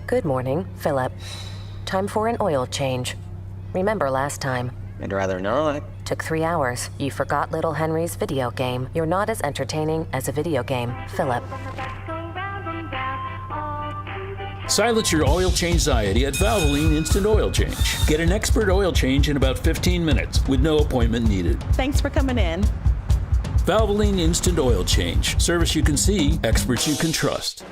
Good morning, Philip. Time for an oil change. Remember last time? I'd rather not. Took 3 hours. You forgot Little Henry's video game. You're not as entertaining as a video game, Philip. Silence your oil change anxiety at Valvoline Instant Oil Change. Get an expert oil change in about 15 minutes with no appointment needed. Thanks for coming in. Valvoline Instant Oil Change. Service you can see, experts you can trust.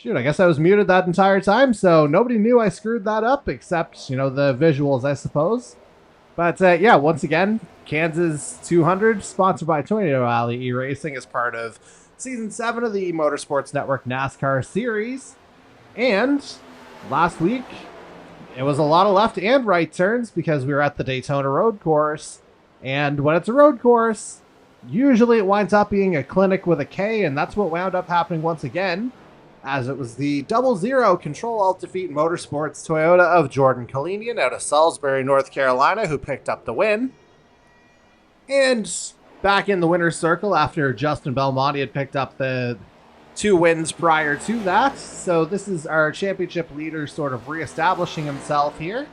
Shoot, I guess I was muted that entire time, so nobody knew I screwed that up except, the visuals, I suppose. But yeah, once again, Kansas 200, sponsored by Tornado Alley E-Racing, as part of Season 7 of the E-Motorsports Network NASCAR Series. And last week, it was a lot of left and right turns because we were at the Daytona Road Course. And when it's a road course, usually it winds up being a clinic with a K, and that's what wound up happening once again, as it was the 00 Control-Alt-Defeat Motorsports Toyota of Jordan Kalinian out of Salisbury, North Carolina, who picked up the win. And back in the winner's circle after Justin Belmonte had picked up the 2 wins prior to that. So this is our championship leader sort of reestablishing himself here,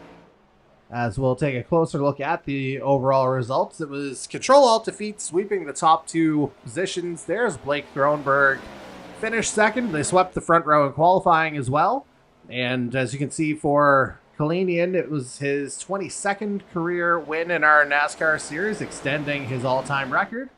as we'll take a closer look at the overall results. It was Control-Alt-Defeat sweeping the top 2 positions. There's Blake Thronberg. Finished second. They swept the front row in qualifying as well. And as you can see for Kalinian, it was his 22nd career win in our NASCAR series, extending his all-time record.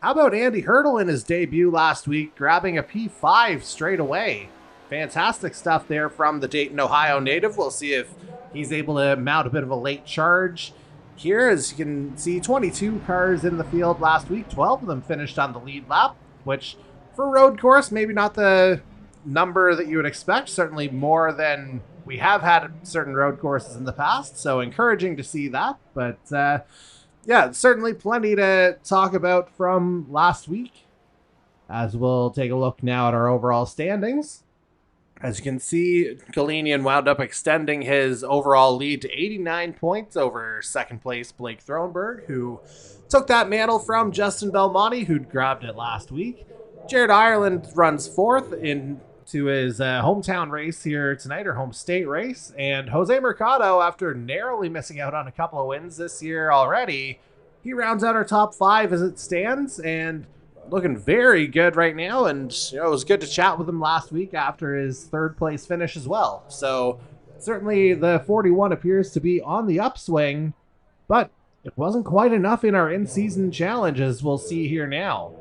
How about Andy Hurdle in his debut last week, grabbing a P5 straight away? Fantastic stuff there from the Dayton, Ohio native. We'll see if he's able to mount a bit of a late charge here. As you can see, 22 cars in the field last week. 12 of them finished on the lead lap, which for a road course, maybe not the number that you would expect. Certainly more than we have had at certain road courses in the past. So encouraging to see that. But yeah, certainly plenty to talk about from last week, as we'll take a look now at our overall standings. As you can see, Kalinian wound up extending his overall lead to 89 points over second place Blake Thronberg, who took that mantle from Justin Belmonte, who'd grabbed it last week. Jared Ireland runs 4th into his hometown race here tonight, or home state race. And Jose Mercado, after narrowly missing out on a couple of wins this year already, he rounds out our top 5 as it stands, and looking very good right now. And it was good to chat with him last week after his 3rd place finish as well. So certainly the 41 appears to be on the upswing, but it wasn't quite enough in our in-season challenge, as we'll see here now.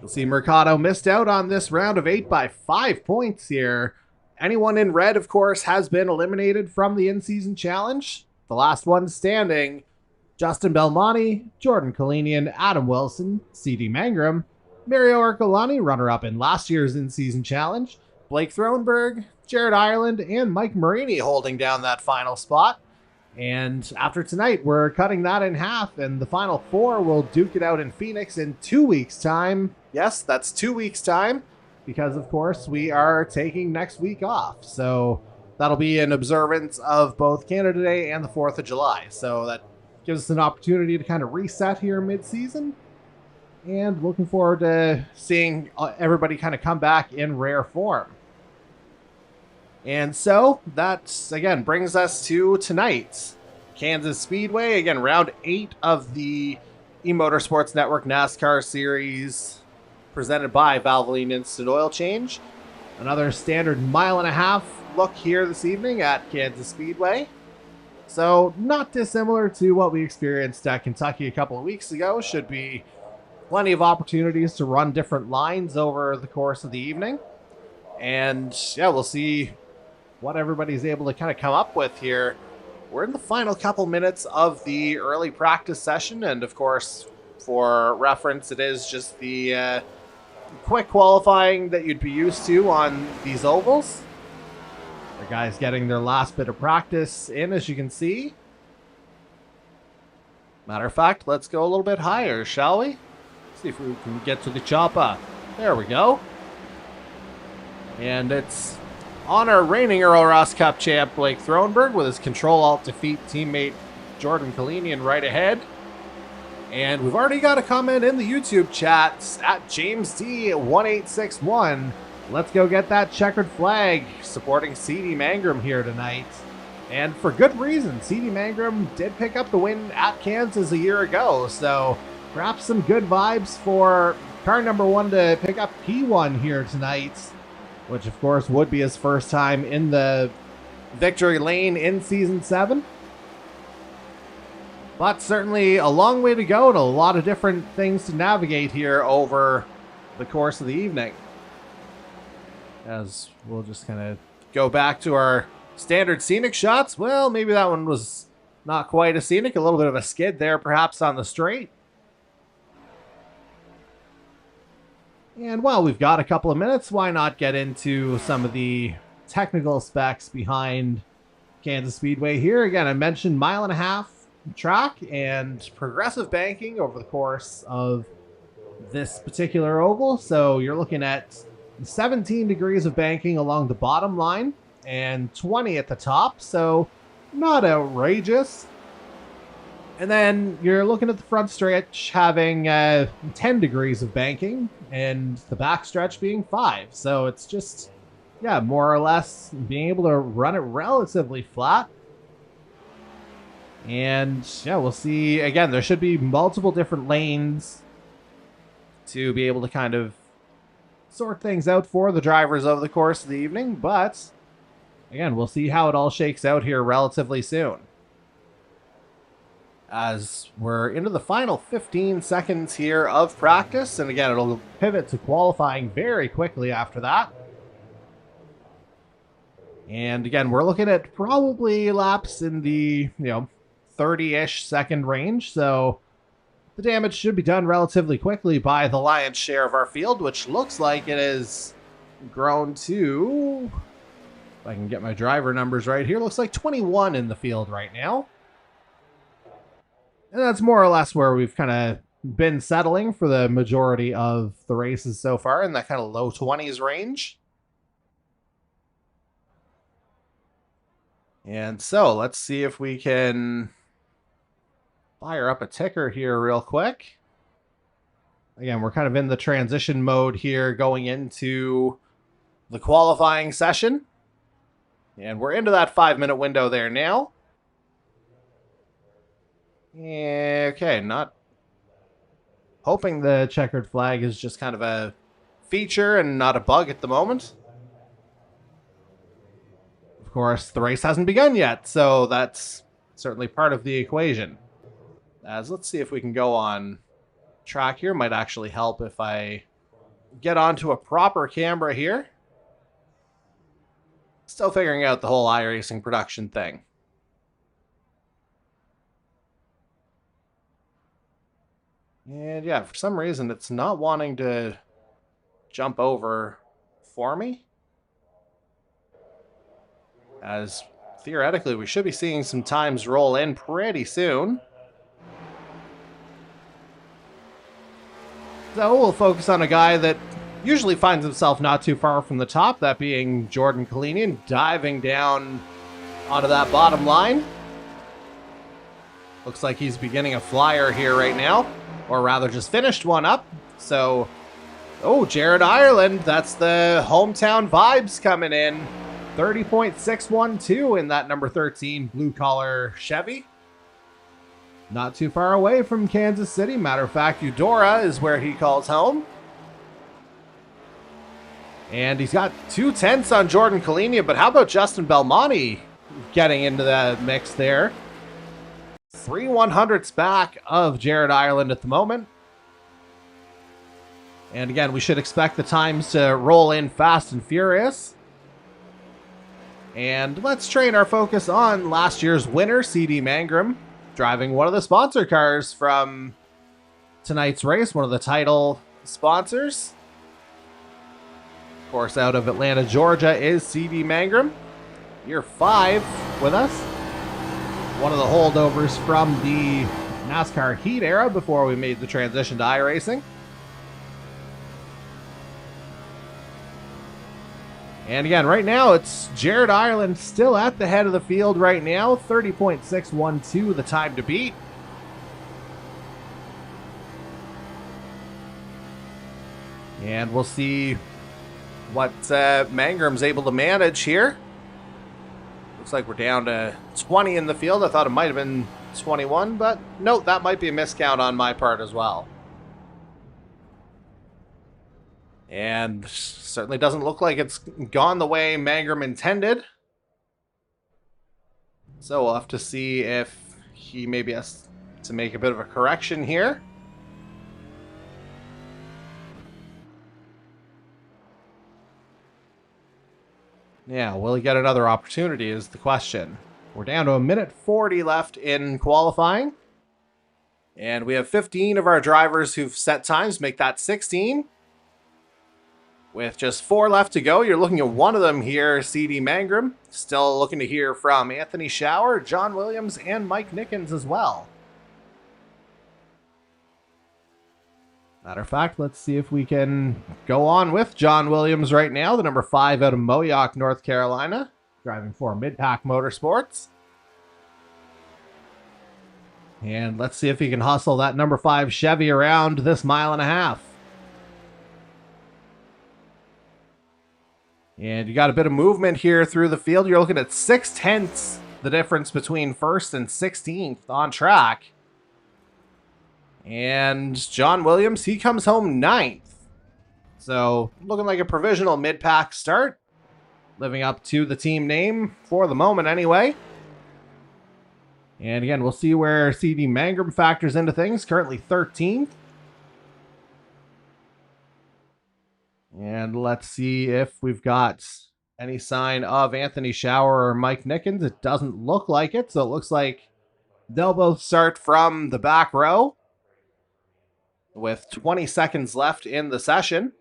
You'll see Mercado missed out on this round of 8 by 5 points here. Anyone in red, of course, has been eliminated from the in-season challenge. The last one standing: Justin Belmonte, Jordan Kalinian, Adam Wilson, C.D. Mangrum, Mario Ercolani, runner-up in last year's in-season challenge, Blake Thronberg, Jared Ireland, and Mike Marini holding down that final spot. And after tonight, we're cutting that in half, and the final 4 will duke it out in Phoenix in 2 weeks' time. Yes, that's 2 weeks' time, because, of course, we are taking next week off. So that'll be in observance of both Canada Day and the 4th of July. So that gives us an opportunity to kind of reset here mid-season. And looking forward to seeing everybody kind of come back in rare form. And so that, again, brings us to tonight. Kansas Speedway, again, round 8 of the E-Motorsports Network NASCAR Series, presented by Valvoline Instant Oil Change. Another standard 1.5 mile look here this evening at Kansas Speedway. So not dissimilar to what we experienced at Kentucky a couple of weeks ago. Should be plenty of opportunities to run different lines over the course of the evening. And yeah, we'll see what everybody's able to kind of come up with here. We're in the final couple minutes of the early practice session, and of course, for reference, it is just the quick qualifying that you'd be used to on these ovals. The guys getting their last bit of practice in, as you can see. Matter of fact, let's go a little bit higher, shall we? See if we can get to the chopper. There we go. And it's on our reigning Earl Ross Cup champ, Blake Thronberg, with his Control-Alt-Defeat teammate, Jordan Kalinian, right ahead. And we've already got a comment in the YouTube chat at JamesD1861. Let's go get that checkered flag supporting C.D. Mangrum here tonight. And for good reason. C.D. Mangrum did pick up the win at Kansas a year ago, so perhaps some good vibes for car number 1 to pick up P1 here tonight, which of course would be his first time in the victory lane in Season 7. But certainly a long way to go and a lot of different things to navigate here over the course of the evening. As we'll just kind of go back to our standard scenic shots. Well, maybe that one was not quite a scenic. A little bit of a skid there, perhaps, on the straight. And while we've got a couple of minutes, why not get into some of the technical specs behind Kansas Speedway here. Again, I mentioned 1.5-mile track and progressive banking over the course of this particular oval. So you're looking at 17 degrees of banking along the bottom line and 20 at the top. So not outrageous. And then you're looking at the front stretch having 10 degrees of banking and the back stretch being 5. So it's just, yeah, more or less being able to run it relatively flat. And yeah, we'll see. Again, there should be multiple different lanes to be able to kind of sort things out for the drivers over the course of the evening. But again, we'll see how it all shakes out here relatively soon, as we're into the final 15 seconds here of practice. And again, it'll pivot to qualifying very quickly after that. And again, we're looking at probably laps in the, 30-ish second range. So the damage should be done relatively quickly by the lion's share of our field, which looks like it has grown to, if I can get my driver numbers right here, looks like 21 in the field right now. And that's more or less where we've kind of been settling for the majority of the races so far, in that kind of low 20s range. And so let's see if we can fire up a ticker here real quick. Again, we're kind of in the transition mode here going into the qualifying session. And we're into that 5-minute window there now. Okay, not hoping the checkered flag is just kind of a feature and not a bug at the moment. Of course, the race hasn't begun yet, so that's certainly part of the equation. As let's see if we can go on track here. Might actually help if I get onto a proper camera here. Still figuring out the whole iRacing production thing. And yeah, for some reason, it's not wanting to jump over for me. As theoretically, we should be seeing some times roll in pretty soon. So we'll focus on a guy that usually finds himself not too far from the top, that being Jordan Kalinian, diving down onto that bottom line. Looks like he's beginning a flyer here right now. Or rather, just finished one up. So, oh, Jared Ireland. That's the hometown vibes coming in. 30.612 in that number 13 blue-collar Chevy. Not too far away from Kansas City. Matter of fact, Eudora is where he calls home. And he's got 2/10 on Jordan Kalinian. But how about Justin Belmonte getting into the mix there? 3/100ths back of Jared Ireland at the moment. And again, we should expect the times to roll in fast and furious. And let's train our focus on last year's winner, CD Mangrum, driving one of the sponsor cars from tonight's race, one of the title sponsors. Of course, out of Atlanta, Georgia is CD Mangrum. Year 5 with us. One of the holdovers from the NASCAR Heat era before we made the transition to iRacing. And again, right now, it's Jared Ireland still at the head of the field right now. 30.612, the time to beat. And we'll see what Mangrum's able to manage here. Looks like we're down to 20 in the field. I thought it might have been 21, but no, that might be a miscount on my part as well. And certainly doesn't look like it's gone the way Mangrum intended. So we'll have to see if he maybe has to make a bit of a correction here. Yeah, will he get another opportunity is the question. We're down to 1:40 left in qualifying. And we have 15 of our drivers who've set times, make that 16. With just 4 left to go, you're looking at one of them here, CD Mangrum. Still looking to hear from Anthony Schauer, John Williams, and Mike Nickens as well. Matter of fact, let's see if we can go on with John Williams right now, the number 5 out of Moyock, North Carolina, driving for Midpack Motorsports. And let's see if he can hustle that number 5 Chevy around this 1.5 miles. And you got a bit of movement here through the field. You're looking at 0.6 the difference between 1st and 16th on track. And John Williams, he comes home 9th. So looking like a provisional mid-pack start. Living up to the team name for the moment anyway. And again, we'll see where CD Mangrum factors into things. Currently 13th. And let's see if we've got any sign of Anthony Schauer or Mike Nickens. It doesn't look like it. So it looks like they'll both start from the back row with 20 seconds left in the session.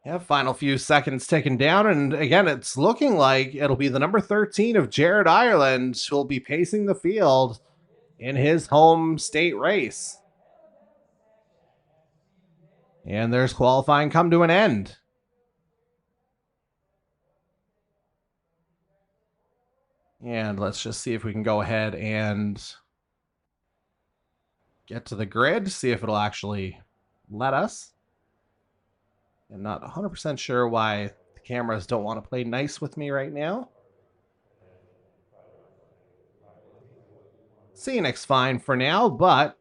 Yeah, final few seconds ticking down. And again, it's looking like it'll be the number 13 of Jared Ireland who'll be pacing the field in his home state race. And there's qualifying come to an end. And let's just see if we can go ahead and get to the grid, see if it'll actually let us. I'm not 100% sure why the cameras don't want to play nice with me right now. Scenic's fine for now, but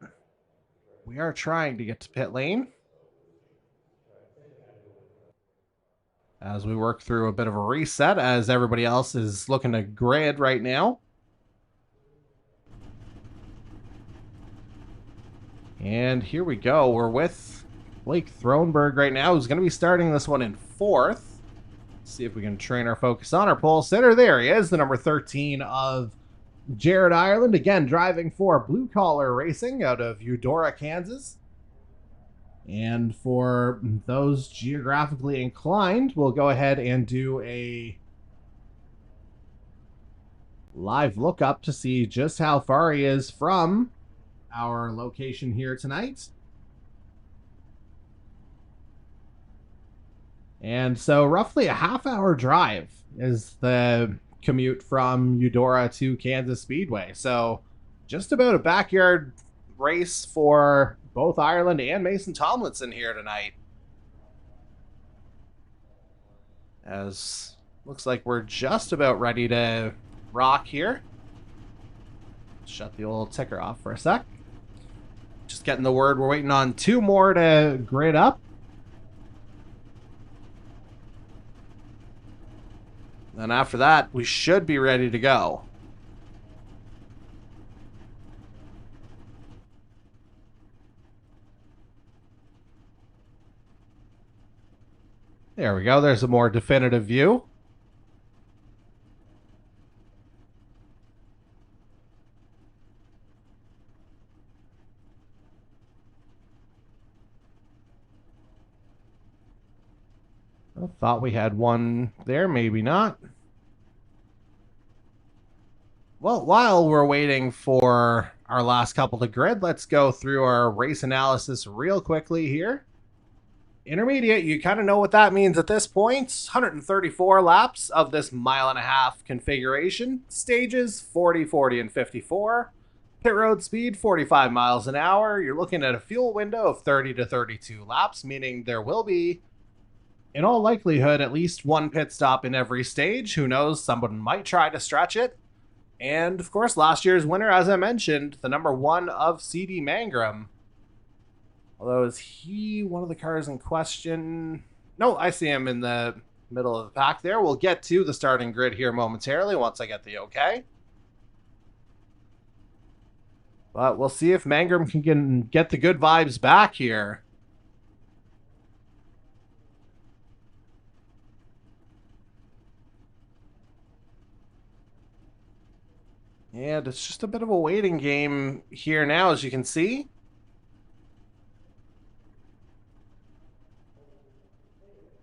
we are trying to get to pit lane as we work through a bit of a reset as everybody else is looking to grid right now. And here we go. We're with Blake Thronberg right now, who's going to be starting this one in 4th. Let's see if we can train our focus on our pole sitter. There he is, the number 13 of Jared Ireland, again driving for Blue Collar Racing out of Eudora, Kansas. And for those geographically inclined, we'll go ahead and do a live lookup to see just how far he is from our location here tonight. And so roughly a half-hour drive is the commute from Eudora to Kansas Speedway. So just about a backyard race for both Ireland and Mason Tomlinson here tonight. As looks like we're just about ready to rock here. Shut the old ticker off for a sec. Just getting the word we're waiting on 2 more to grid up. Then after that, we should be ready to go. There we go. There's a more definitive view. I thought we had one there, maybe not. Well, while we're waiting for our last couple to grid, let's go through our race analysis real quickly here. Intermediate, you kind of know what that means at this point. 134 laps of this 1.5 mile configuration. Stages 40, 40, and 54. Pit road speed 45 miles an hour. You're looking at a fuel window of 30 to 32 laps, meaning there will be, in all likelihood, at least one pit stop in every stage. Who knows? Someone might try to stretch it. And, of course, last year's winner, as I mentioned, the number 1 of CD Mangrum. Although, is he one of the cars in question? No, I see him in the middle of the pack there. We'll get to the starting grid here momentarily once I get the okay. But we'll see if Mangrum can get the good vibes back here. And it's just a bit of a waiting game here now, as you can see.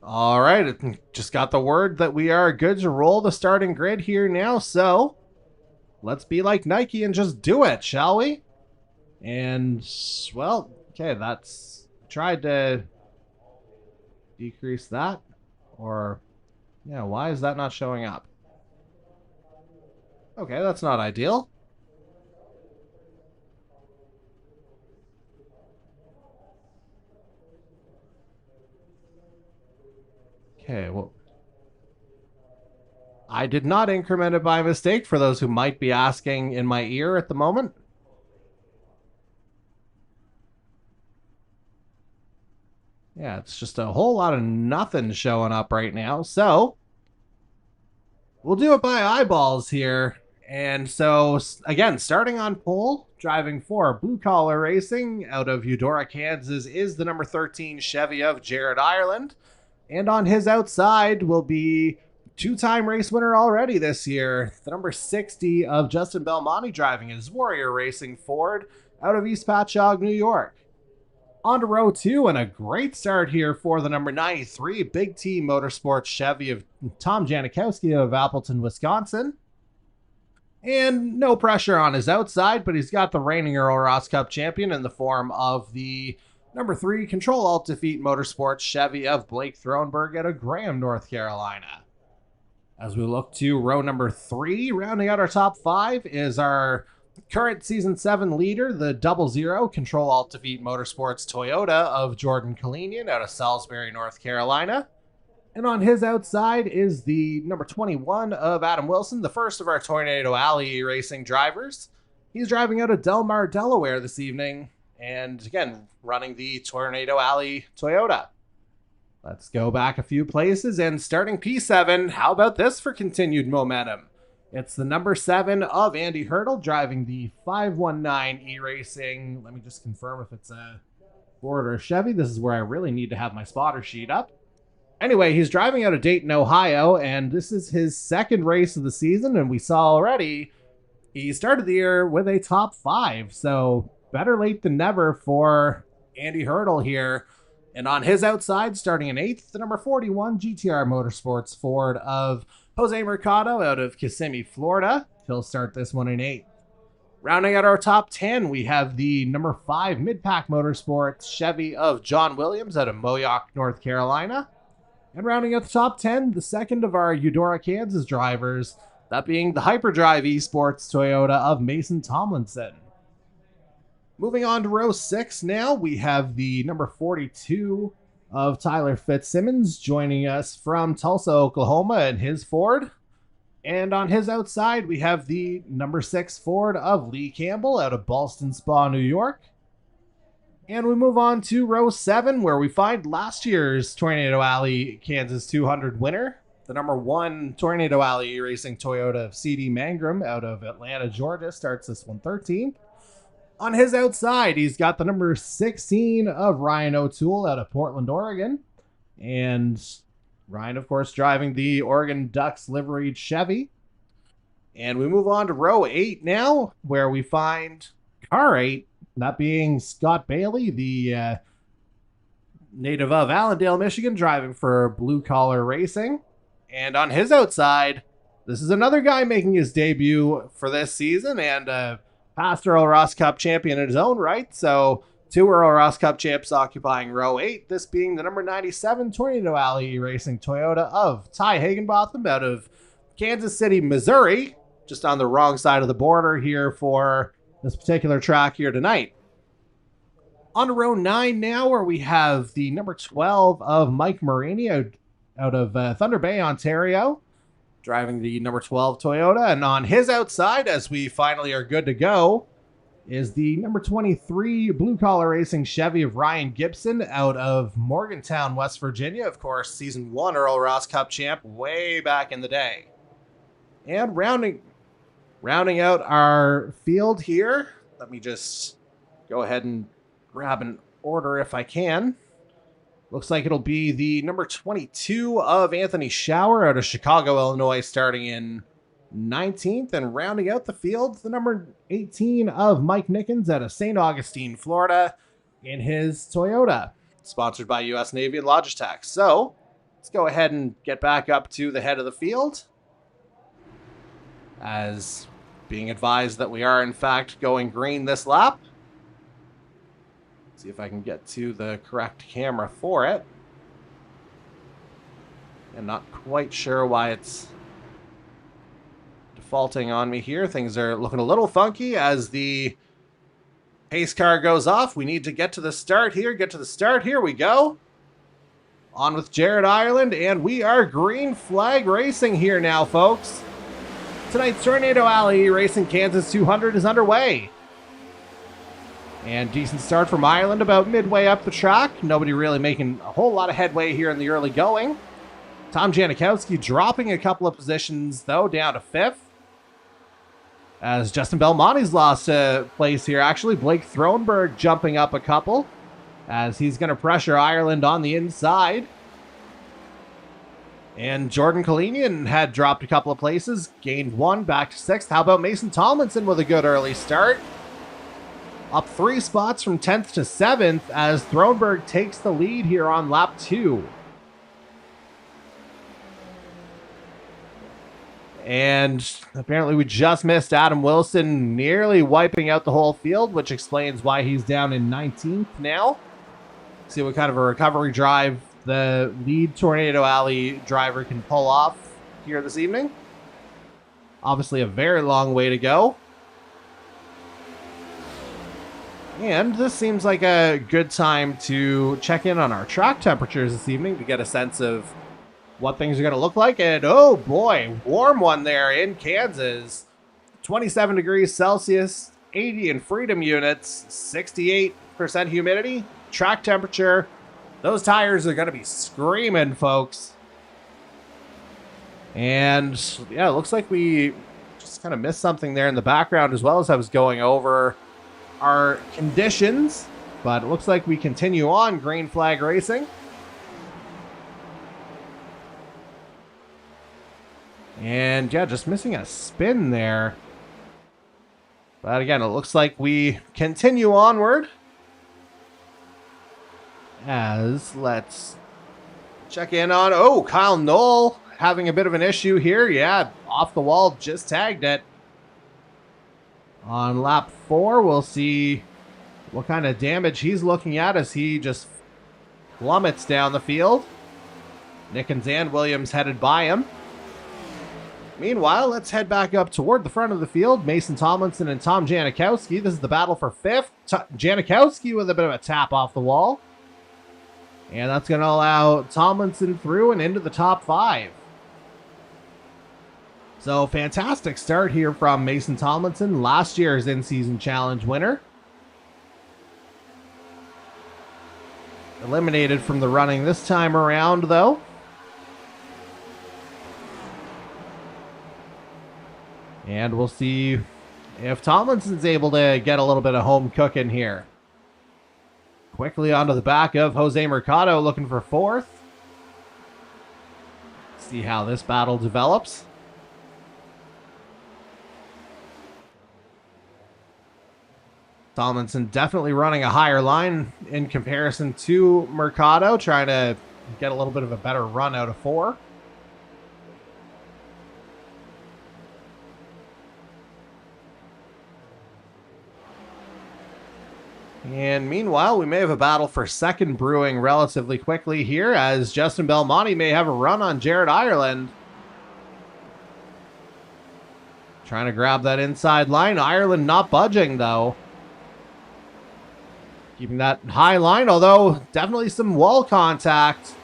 All right, it just got the word that we are good to roll the starting grid here now, so let's be like Nike and just do it, shall we? And, well, okay, that's... tried to decrease that, or... yeah, why is that not showing up? Okay, that's not ideal. Okay, well... I did not increment it by mistake, for those who might be asking in my ear at the moment. Yeah, it's just a whole lot of nothing showing up right now, so... we'll do it by eyeballs here. And so, again, starting on pole, driving for Blue Collar Racing out of Eudora, Kansas, is the number 13 Chevy of Jared Ireland. And on his outside will be two-time race winner already this year, the number 60 of Justin Belmonte, driving his Warrior Racing Ford out of East Patchogue, New York. On to row 2, and a great start here for the number 93 Big T Motorsports Chevy of Tom Janikowski of Appleton, Wisconsin. And no pressure on his outside, but he's got the reigning Earl Ross Cup champion in the form of the number 3 Control Alt Defeat Motorsports Chevy of Blake Thronberg out of Graham, North Carolina. As we look to row number 3, rounding out our top 5 is our current Season 7 leader, the 00 Control Alt Defeat Motorsports Toyota of Jordan Kalinian out of Salisbury, North Carolina. And on his outside is the number 21 of Adam Wilson, the first of our Tornado Alley racing drivers. He's driving out of Del Mar, Delaware this evening, and again, running the Tornado Alley Toyota. Let's go back a few places, and starting P7, how about this for continued momentum? It's the number 7 of Andy Hurdle, driving the 519 E-Racing. Let me just confirm if it's a Ford or a Chevy. This is where I really need to have my spotter sheet up. Anyway, he's driving out of Dayton, Ohio, and this is his second race of the season, and we saw already he started the year with a top 5, so better late than never for Andy Hurdle here. And on his outside, starting in 8th, the number 41 GTR Motorsports Ford of Jose Mercado out of Kissimmee, Florida. He'll start this one in 8th. Rounding out our top 10, we have the number 5 Mid-Pack Motorsports Chevy of John Williams out of Moyock, North Carolina. And rounding out the top 10, the second of our Eudora, Kansas drivers, that being the Hyperdrive Esports Toyota of Mason Tomlinson. Moving on to row 6 now, we have the number 42 of Tyler Fitzsimmons joining us from Tulsa, Oklahoma in his Ford. And on his outside, we have the number 6 Ford of Lee Campbell out of Ballston Spa, New York. And we move on to row 7, where we find last year's Tornado Alley Kansas 200 winner, the number 1 Tornado Alley Racing Toyota of C.D. Mangrum out of Atlanta, Georgia, starts this one 13th. On his outside, he's got the number 16 of Ryan O'Toole out of Portland, Oregon. And Ryan, of course, driving the Oregon Ducks liveried Chevy. And we move on to row 8 now, where we find car 8. That being Scott Bailey, the native of Allendale, Michigan, driving for Blue Collar Racing. And on his outside, this is another guy making his debut for this season and past Earl Ross Cup champion in his own right. So 2 Earl Ross Cup champs occupying row 8, this being the number 97 Tornado Alley Racing Toyota of Ty Hagenbotham out of Kansas City, Missouri, just on the wrong side of the border here for this particular track here tonight. On to row 9 now, where we have the number 12 of Mike Marini out of Thunder Bay, Ontario, driving the number 12 Toyota. And on his outside, as we finally are good to go, is the number 23 Blue Collar Racing Chevy of Ryan Gibson out of Morgantown, West Virginia. Of course, Season 1 Earl Ross Cup champ way back in the day. And rounding out our field here, let me just go ahead and grab an order if I can. Looks like it'll be the number 22 of Anthony Schauer out of Chicago, Illinois, starting in 19th. And rounding out the field, the number 18 of Mike Nickens out of St. Augustine, Florida, in his Toyota. Sponsored by U.S. Navy and Logitech. So let's go ahead and get back up to the head of the field, as being advised that we are in fact going green this lap. See if I can get to the correct camera for it. I'm not quite sure why it's defaulting on me here. Things are looking a little funky as the pace car goes off. We need to get to the start here. Here we go. On with Jared Ireland, and we are green flag racing here now, folks. Tonight's Tornado Alley Racing Kansas 200 is underway. And decent start from Ireland about midway up the track. Nobody really making a whole lot of headway here in the early going. Tom Janikowski dropping a couple of positions, though, down to 5th. As Justin Belmonte's lost a place here. Actually, Blake Thronberg jumping up a couple, as he's going to pressure Ireland on the inside. And Jordan Kalinian had dropped a couple of places, gained 1, back to 6th. How about Mason Tomlinson with a good early start? Up 3 spots from 10th to 7th as Thronberg takes the lead here on lap 2. And apparently we just missed Adam Wilson, nearly wiping out the whole field, which explains why he's down in 19th now. See what kind of a recovery drive the lead Tornado Alley driver can pull off here this evening. Obviously a very long way to go. And this seems like a good time to check in on our track temperatures this evening to get a sense of what things are going to look like. And oh boy, warm one there in Kansas. 27 degrees Celsius, 80 in freedom units, 68% humidity, track temperature. Those tires are going to be screaming, folks. And yeah, it looks like we just kind of missed something there in the background as well as I was going over our conditions. But it looks like we continue on green flag racing. And yeah, just missing a spin there. But again, it looks like we continue onward. As let's check in on, oh, Kyle Knoll having a bit of an issue here. Yeah, off the wall, just tagged it. On lap 4, we'll see what kind of damage he's looking at as he just plummets down the field. Nickens and Williams headed by him. Meanwhile, let's head back up toward the front of the field. Mason Tomlinson and Tom Janikowski. This is the battle for 5th. Janikowski with a bit of a tap off the wall. And that's going to allow Tomlinson through and into the top 5. So, fantastic start here from Mason Tomlinson, last year's in-season challenge winner. Eliminated from the running this time around, though. And we'll see if Tomlinson's able to get a little bit of home cooking here. Quickly onto the back of Jose Mercado, looking for 4th. See how this battle develops. Tomlinson definitely running a higher line in comparison to Mercado, trying to get a little bit of a better run out of 4. And meanwhile, we may have a battle for 2nd brewing relatively quickly here, as Justin Belmonte may have a run on Jared Ireland. Trying to grab that inside line. Ireland not budging, though. Keeping that high line, although definitely some wall contact.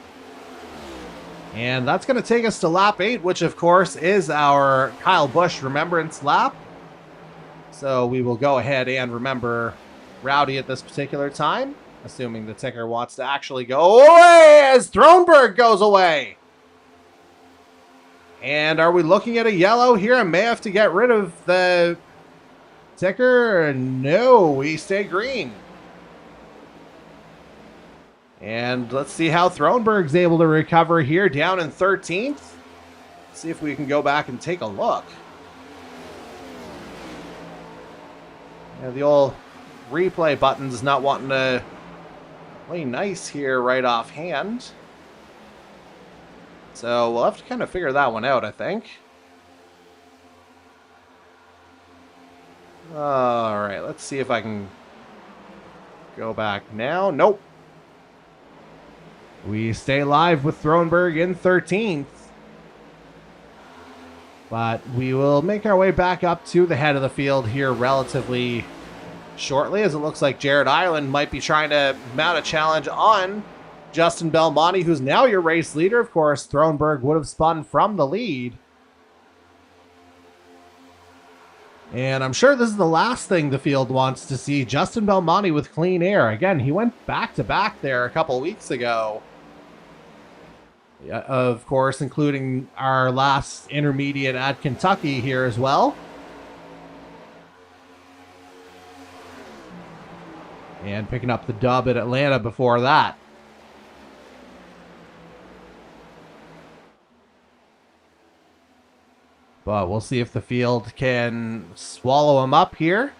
And that's going to take us to lap 8, which of course is our Kyle Busch remembrance lap. So we will go ahead and remember Rowdy at this particular time, assuming the ticker wants to actually go away as Thronberg goes away. And are we looking at a yellow here? I may have to get rid of the ticker. No, we stay green. And let's see how Thronberg's able to recover here, down in 13th. See if we can go back and take a look. Yeah, the old replay button's not wanting to play nice here right offhand. So we'll have to kind of figure that one out, I think. Alright, let's see if I can go back now. Nope. We stay live with Thronberg in 13th. But we will make our way back up to the head of the field here relatively shortly, as it looks like Jared Ireland might be trying to mount a challenge on Justin Belmonte, who's now your race leader. Of course, Thronberg would have spun from the lead. And I'm sure this is the last thing the field wants to see. Justin Belmonte with clean air. Again, he went back-to-back there a couple weeks ago. Yeah, of course, including our last intermediate at Kentucky here as well. And picking up the dub at Atlanta before that. But we'll see if the field can swallow him up here.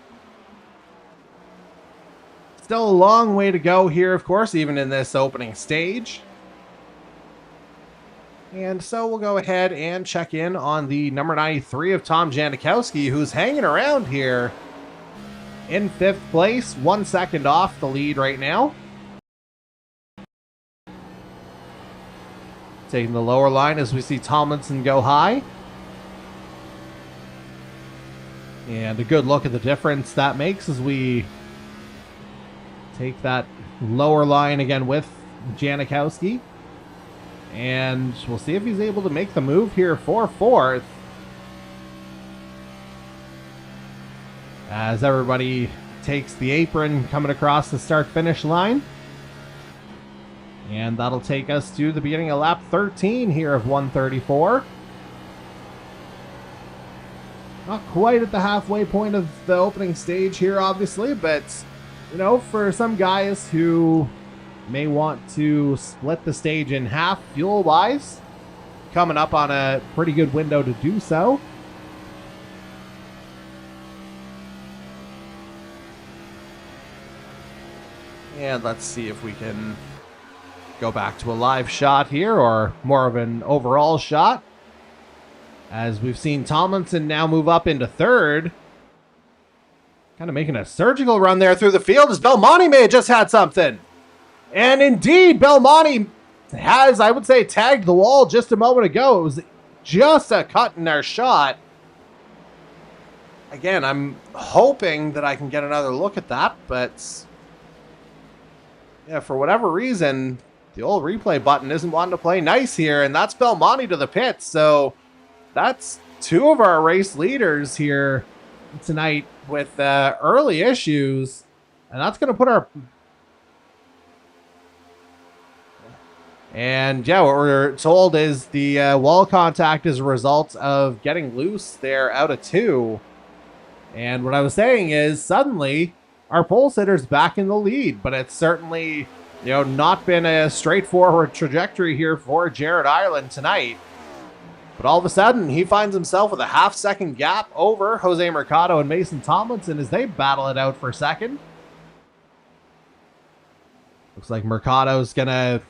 Still a long way to go here, of course, even in this opening stage. And so we'll go ahead and check in on the number 93 of Tom Janikowski, who's hanging around here in 5th place, 1 second off the lead right now. Taking the lower line as we see Tomlinson go high. And a good look at the difference that makes as we take that lower line again with Janikowski. And we'll see if he's able to make the move here for 4th. As everybody takes the apron coming across the start-finish line. And that'll take us to the beginning of lap 13 here of 134. Not quite at the halfway point of the opening stage here, obviously, but, you know, for some guys who may want to split the stage in half fuel-wise, coming up on a pretty good window to do so. And let's see if we can go back to a live shot here, or more of an overall shot. As we've seen Tomlinson now move up into 3rd. Kind of making a surgical run there through the field, as Belmonte may have just had something. And indeed, Belmonte has, I would say, tagged the wall just a moment ago. It was just a cut in our shot. Again, I'm hoping that I can get another look at that, but yeah, for whatever reason, the old replay button isn't wanting to play nice here, and that's Belmonte to the pits. So that's 2 of our race leaders here tonight with early issues, and that's going to put our... And yeah, what we're told is the wall contact is a result of getting loose there out of 2. And what I was saying is suddenly our pole sitter's back in the lead, but it's certainly, you know, not been a straightforward trajectory here for Jared Ireland tonight. But all of a sudden, he finds himself with a half-second gap over Jose Mercado and Mason Tomlinson as they battle it out for second. Looks like Mercado's going to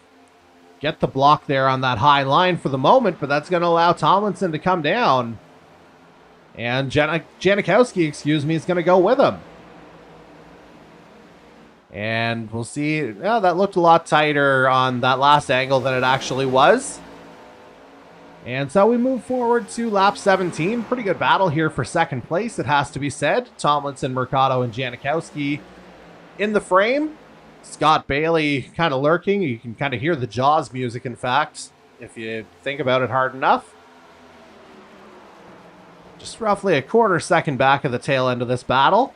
get the block there on that high line for the moment, but that's going to allow Tomlinson to come down. And Janikowski, excuse me, is going to go with him. And we'll see. Yeah, that looked a lot tighter on that last angle than it actually was. And so we move forward to lap 17. Pretty good battle here for second place, it has to be said. Tomlinson, Mercado, and Janikowski in the frame. Scott Bailey kind of lurking. You can kind of hear the Jaws music, in fact, if you think about it hard enough. Just roughly a quarter second back of the tail end of this battle.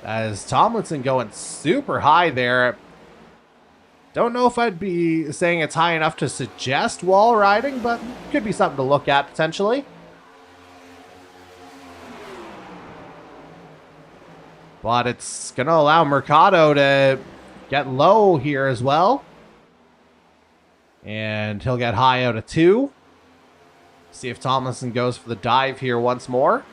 As Tomlinson going super high there. Don't know if I'd be saying it's high enough to suggest wall riding, but could be something to look at potentially. But it's going to allow Mercado to get low here as well. And he'll get high out of 2. See if Tomlinson goes for the dive here once more.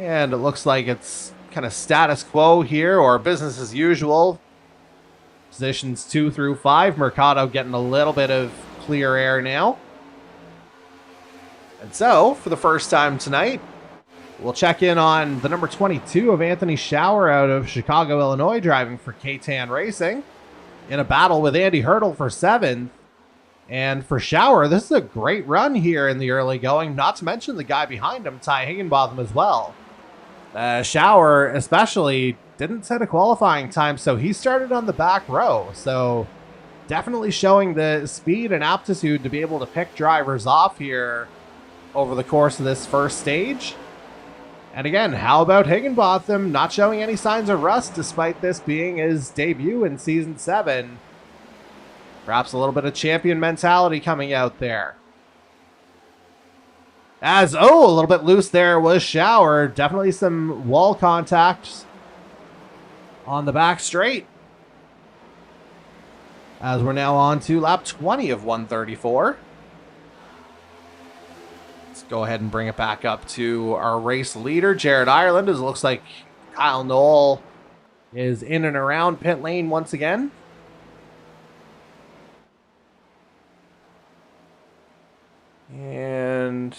And it looks like it's kind of status quo here, or business as usual. Positions 2 through 5. Mercado getting a little bit of clear air now. And so, for the first time tonight, we'll check in on the number 22 of Anthony Schauer out of Chicago, Illinois, driving for K-Tan Racing in a battle with Andy Hurdle for 7th. And for Schauer, this is a great run here in the early going, not to mention the guy behind him, Ty Higginbotham, as well. Schauer especially didn't set a qualifying time, so he started on the back row. So definitely showing the speed and aptitude to be able to pick drivers off here over the course of this first stage. And again, how about Higginbotham not showing any signs of rust despite this being his debut in Season 7? Perhaps a little bit of champion mentality coming out there. A little bit loose there was Schauer. Definitely some wall contacts on the back straight. As we're now on to lap 20 of 134. Let's go ahead and bring it back up to our race leader, Jared Ireland, as it looks like Kyle Knoll is in and around pit lane once again. And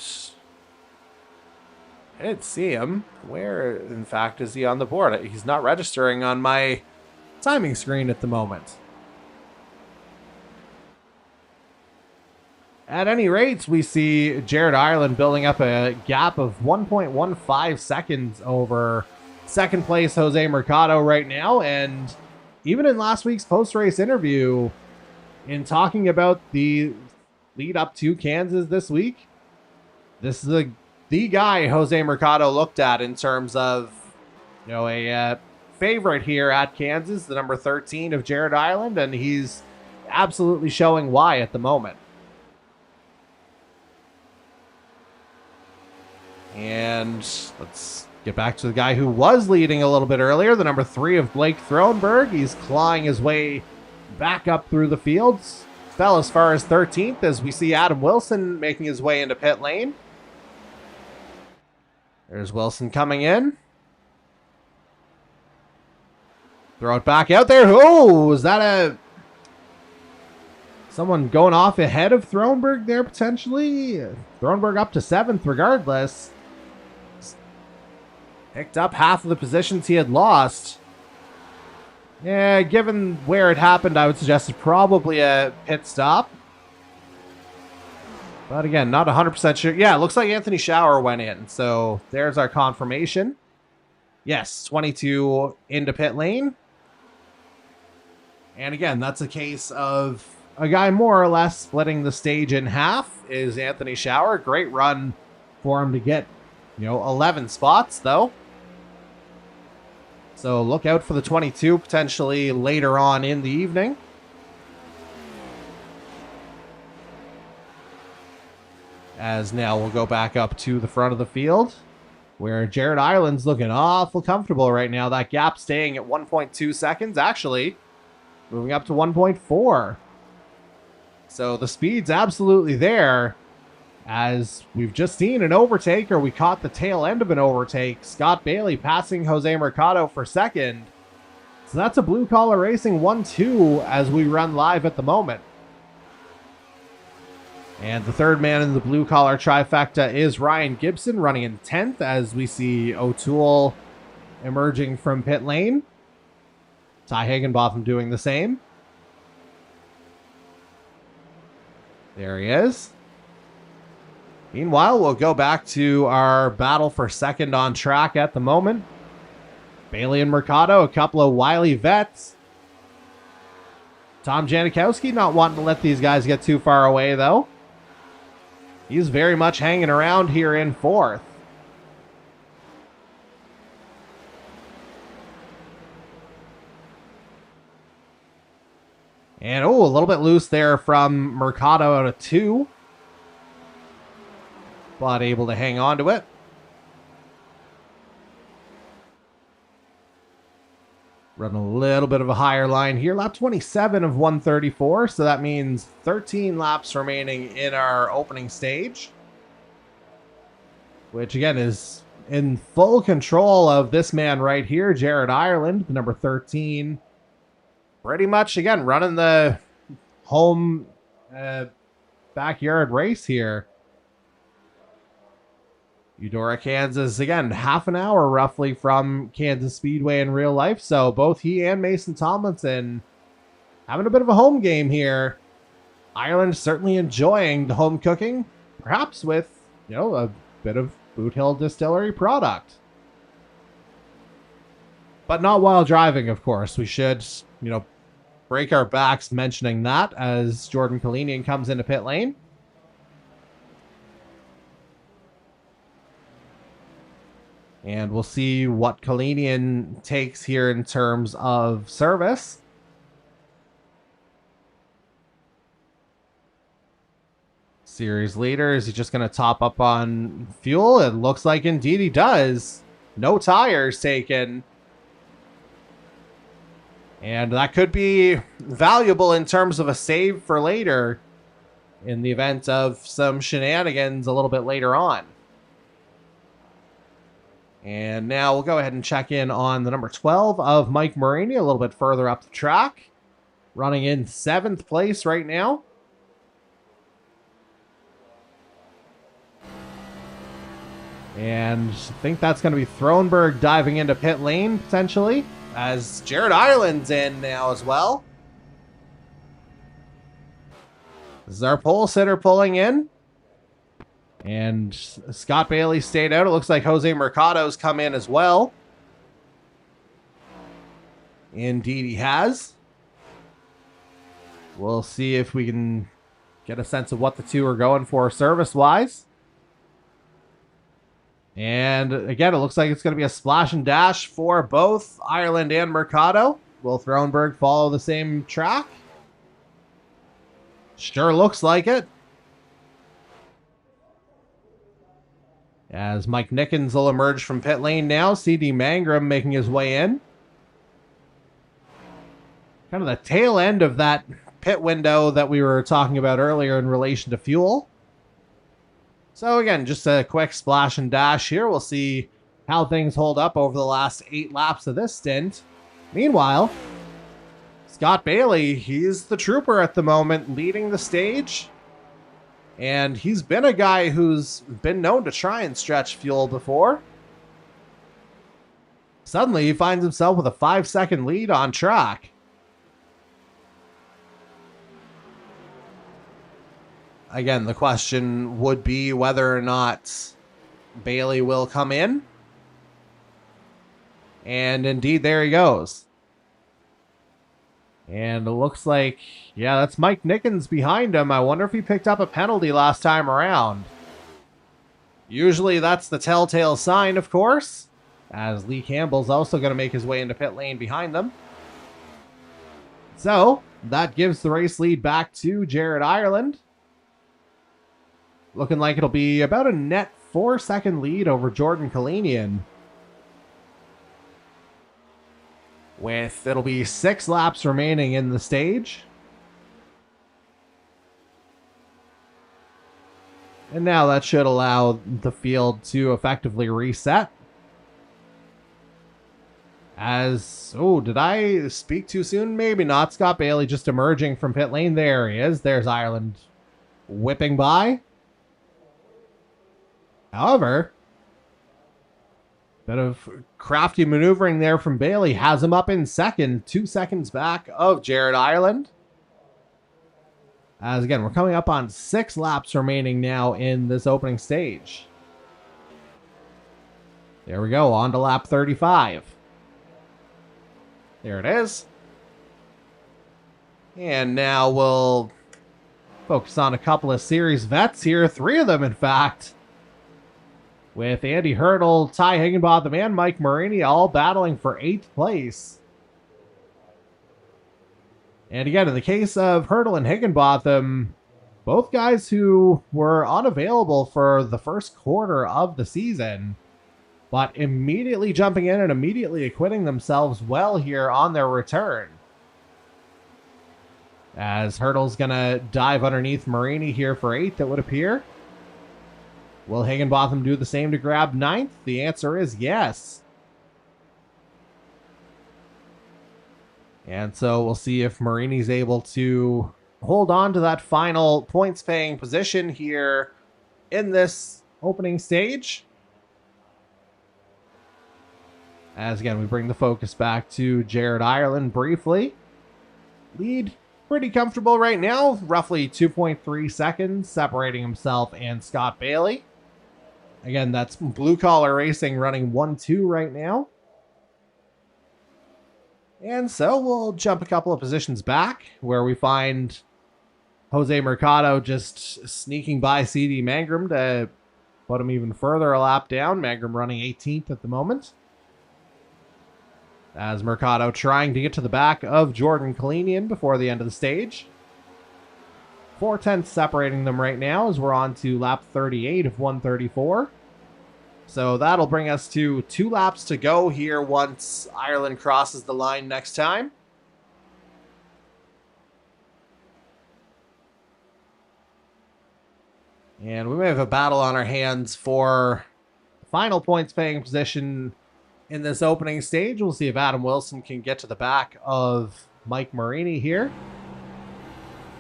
I didn't see him. Where, in fact, is he on the board? He's not registering on my timing screen at the moment. At any rate, we see Jared Ireland building up a gap of 1.15 seconds over second place Jose Mercado right now. And even in last week's post-race interview, in talking about the lead up to Kansas this week, this is the guy Jose Mercado looked at in terms of, a favorite here at Kansas, the number 13 of Jared Ireland, and he's absolutely showing why at the moment. And let's get back to the guy who was leading a little bit earlier, the number 3 of Blake Thronberg. He's clawing his way back up through the fields. Fell as far as 13th as we see Adam Wilson making his way into pit lane. There's Wilson coming in. Throw it back out there. Oh, was that someone going off ahead of Thronberg there potentially? Thronberg up to 7th regardless. Picked up half of the positions he had lost. Yeah, given where it happened, I would suggest it's probably a pit stop. But again, not 100% sure. Yeah, it looks like Anthony Schauer went in. So there's our confirmation. Yes, 22 into pit lane. And again, that's a case of a guy more or less splitting the stage in half is Anthony Schauer. Great run for him to get, 11 spots though. So look out for the 22 potentially later on in the evening. As now we'll go back up to the front of the field where Jared Ireland's looking awful comfortable right now. That gap staying at 1.2 seconds, actually moving up to 1.4. So the speed's absolutely there. As we've just seen an overtake, or we caught the tail end of an overtake. Scott Bailey passing Jose Mercado for second. So that's a Blue Collar Racing 1-2 as we run live at the moment. And the third man in the Blue Collar trifecta is Ryan Gibson running in 10th as we see O'Toole emerging from pit lane. Ty Higginbotham doing the same. There he is. Meanwhile, we'll go back to our battle for second on track at the moment. Bailey and Mercado, a couple of wily vets. Tom Janikowski not wanting to let these guys get too far away, though. He's very much hanging around here in 4th. And, a little bit loose there from Mercado out of 2. But able to hang on to it. Running a little bit of a higher line here. Lap 27 of 134. So that means 13 laps remaining in our opening stage. Which, again, is in full control of this man right here, Jared Ireland, the number 13. Pretty much, again, running the home backyard race here. Eudora, Kansas, again, half an hour roughly from Kansas Speedway in real life. So both he and Mason Tomlinson having a bit of a home game here. Ireland certainly enjoying the home cooking, perhaps with, a bit of Boot Hill Distillery product. But not while driving, of course. We should, break our backs mentioning that as Jordan Kalinian comes into pit lane. And we'll see what Kalinian takes here in terms of service. Series leader, is he just going to top up on fuel? It looks like indeed he does. No tires taken. And that could be valuable in terms of a save for later in the event of some shenanigans a little bit later on. And now we'll go ahead and check in on the number 12 of Mike Marini a little bit further up the track. Running in 7th place right now. And I think that's going to be Thronberg diving into pit lane, potentially, as Jared Ireland's in now as well. This is our pole sitter pulling in. And Scott Bailey stayed out. It looks like Jose Mercado's come in as well. Indeed he has. We'll see if we can get a sense of what the two are going for service-wise. And again, it looks like it's going to be a splash and dash for both Ireland and Mercado. Will Thronberg follow the same track? Sure looks like it. As Mike Nickens will emerge from pit lane now. CD Mangrum making his way in. Kind of the tail end of that pit window that we were talking about earlier in relation to fuel. So again, just a quick splash and dash here. We'll see how things hold up over the last 8 laps of this stint. Meanwhile, Scott Bailey, he's the trooper at the moment, leading the stage. And he's been a guy who's been known to try and stretch fuel before. Suddenly, he finds himself with a 5-second lead on track. Again, the question would be whether or not Bailey will come in. And indeed, there he goes. And it looks like, yeah, that's Mike Nickens behind him. I wonder if he picked up a penalty last time around. Usually that's the telltale sign, of course, as Lee Campbell's also going to make his way into pit lane behind them. So, that gives the race lead back to Jared Ireland. Looking like it'll be about a net 4-second lead over Jordan Kalinian. It'll be 6 laps remaining in the stage. And now that should allow the field to effectively reset. Did I speak too soon? Maybe not. Scott Bailey just emerging from pit lane. There he is. There's Ireland whipping by. However, bit of crafty maneuvering there from Bailey has him up in second, 2 seconds back of Jared Ireland. As again, we're coming up on 6 laps remaining now in this opening stage. There we go, on to lap 35. There it is. And now we'll focus on a couple of series vets here, 3 of them in fact. With Andy Hurdle, Ty Higginbotham, and Mike Marini all battling for 8th place. And again, in the case of Hurdle and Higginbotham, both guys who were unavailable for the first quarter of the season, but immediately jumping in and immediately acquitting themselves well here on their return. As Hurdle's going to dive underneath Marini here for 8th, it would appear. Will Higginbotham do the same to grab ninth? The answer is yes. And so we'll see if Marini's able to hold on to that final points-paying position here in this opening stage. As again, we bring the focus back to Jared Ireland briefly. Lead pretty comfortable right now, roughly 2.3 seconds separating himself and Scott Bailey. Again, that's Blue Collar Racing running 1-2 right now. And so we'll jump a couple of positions back where we find Jose Mercado just sneaking by CD Mangrum to put him even further a lap down. Mangrum running 18th at the moment. As Mercado trying to get to the back of Jordan Kalinian before the end of the stage. 4/10 separating them right now as we're on to lap 38 of 134. So that'll bring us to 2 laps to go here once Ireland crosses the line next time. And we may have a battle on our hands for the final points paying position in this opening stage. We'll see if Adam Wilson can get to the back of Mike Marini here.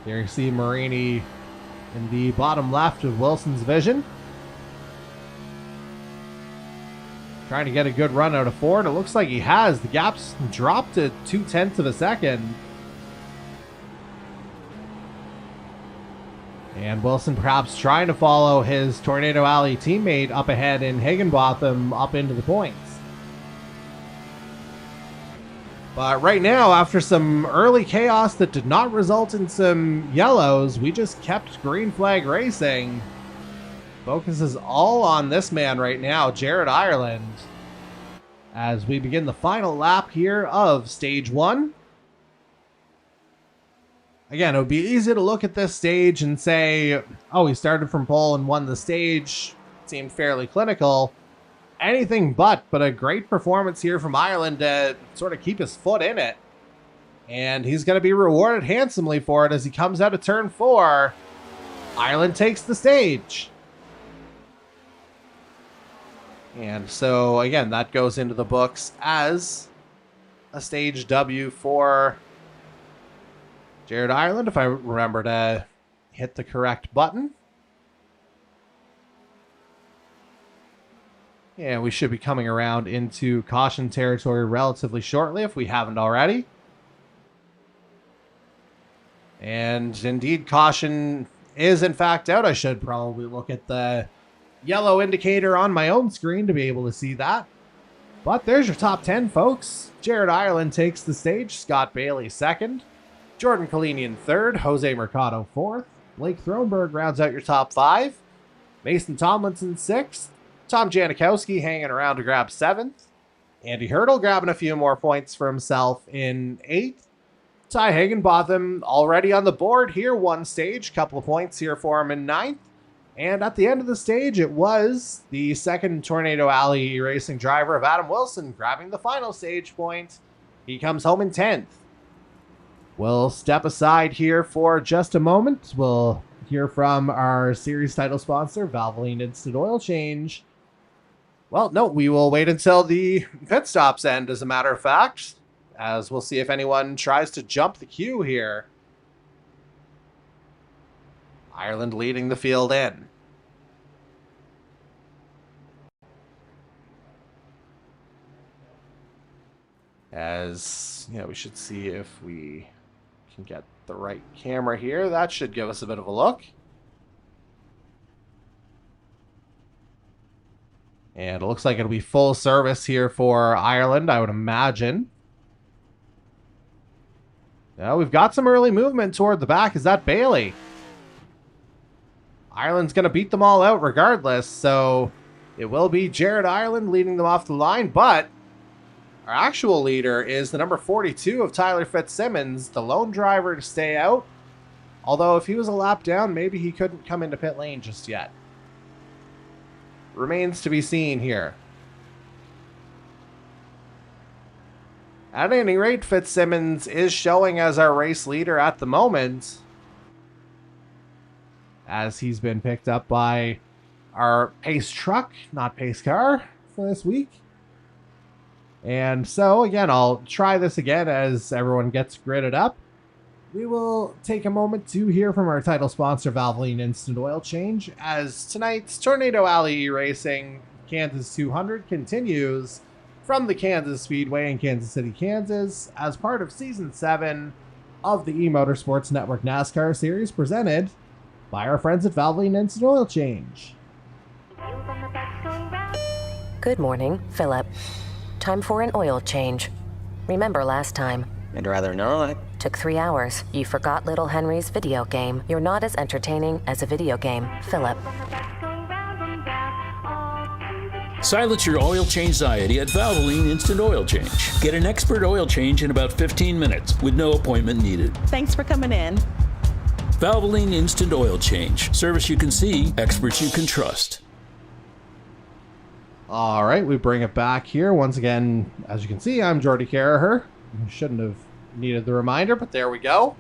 Here you see Marini in the bottom left of Wilson's vision. Trying to get a good run out of Ford. It looks like he has. The gap's dropped to 0.2 of a second. And Wilson perhaps trying to follow his Tornado Alley teammate up ahead in Higginbotham up into the points. But right now, after some early chaos that did not result in some yellows, we just kept green flag racing. Focus is all on this man right now, Jared Ireland, as we begin the final lap here of stage 1. Again, it would be easy to look at this stage and say, oh, he started from pole and won the stage. Seemed fairly clinical. Anything but a great performance here from Ireland to sort of keep his foot in it. And he's going to be rewarded handsomely for it as he comes out of turn 4. Ireland takes the stage. And so, again, that goes into the books as a stage W for Jared Ireland, if I remember to hit the correct button. Yeah, we should be coming around into caution territory relatively shortly if we haven't already. And indeed, caution is in fact out. I should probably look at the yellow indicator on my own screen to be able to see that. But there's your top 10, folks. Jared Ireland takes the stage. Scott Bailey second. Jordan Kalinian third. Jose Mercado fourth. Blake Thronberg rounds out your top 5. Mason Tomlinson sixth. Tom Janikowski hanging around to grab 7th. Andy Hurdle grabbing a few more points for himself in 8th. Ty Higginbotham already on the board here, one stage. Couple of points here for him in 9th. And at the end of the stage, it was the second Tornado Alley racing driver of Adam Wilson grabbing the final stage point. He comes home in 10th. We'll step aside here for just a moment. We'll hear from our series title sponsor, Valvoline Instant Oil Change. Well, no, we will wait until the pit stops end, as a matter of fact, as we'll see if anyone tries to jump the queue here. Ireland leading the field in. As, you know, we should see if we can get the right camera here. That should give us a bit of a look. And it looks like it'll be full service here for Ireland, I would imagine. Now we've got some early movement toward the back. Is that Bailey? Ireland's going to beat them all out regardless, so it will be Jared Ireland leading them off the line, but our actual leader is the number 42 of Tyler Fitzsimmons, the lone driver to stay out. Although if he was a lap down, maybe he couldn't come into pit lane just yet. Remains to be seen here. At any rate, Fitzsimmons is showing as our race leader at the moment, as he's been picked up by our pace truck, not pace car, for this week. And so, again, I'll try this again as everyone gets gridded up. We will take a moment to hear from our title sponsor, Valvoline Instant Oil Change, as tonight's Tornado Alley Racing Kansas 200 continues from the Kansas Speedway in Kansas City, Kansas, as part of Season 7 of the E-Motorsports Network NASCAR Series, presented by our friends at Valvoline Instant Oil Change. Good morning, Philip. Time for an oil change. Remember last time? I'd rather not. Took 3 hours. You forgot Little Henry's video game. You're not as entertaining as a video game, Philip. Silence your oil change anxiety at Valvoline Instant Oil Change. Get an expert oil change in about 15 minutes with no appointment needed. Thanks for coming in. Valvoline Instant Oil Change. Service you can see, experts you can trust. All right, we bring it back here. Once again, as you can see, I'm Jordy Carraher. Shouldn't have needed the reminder, but there we go.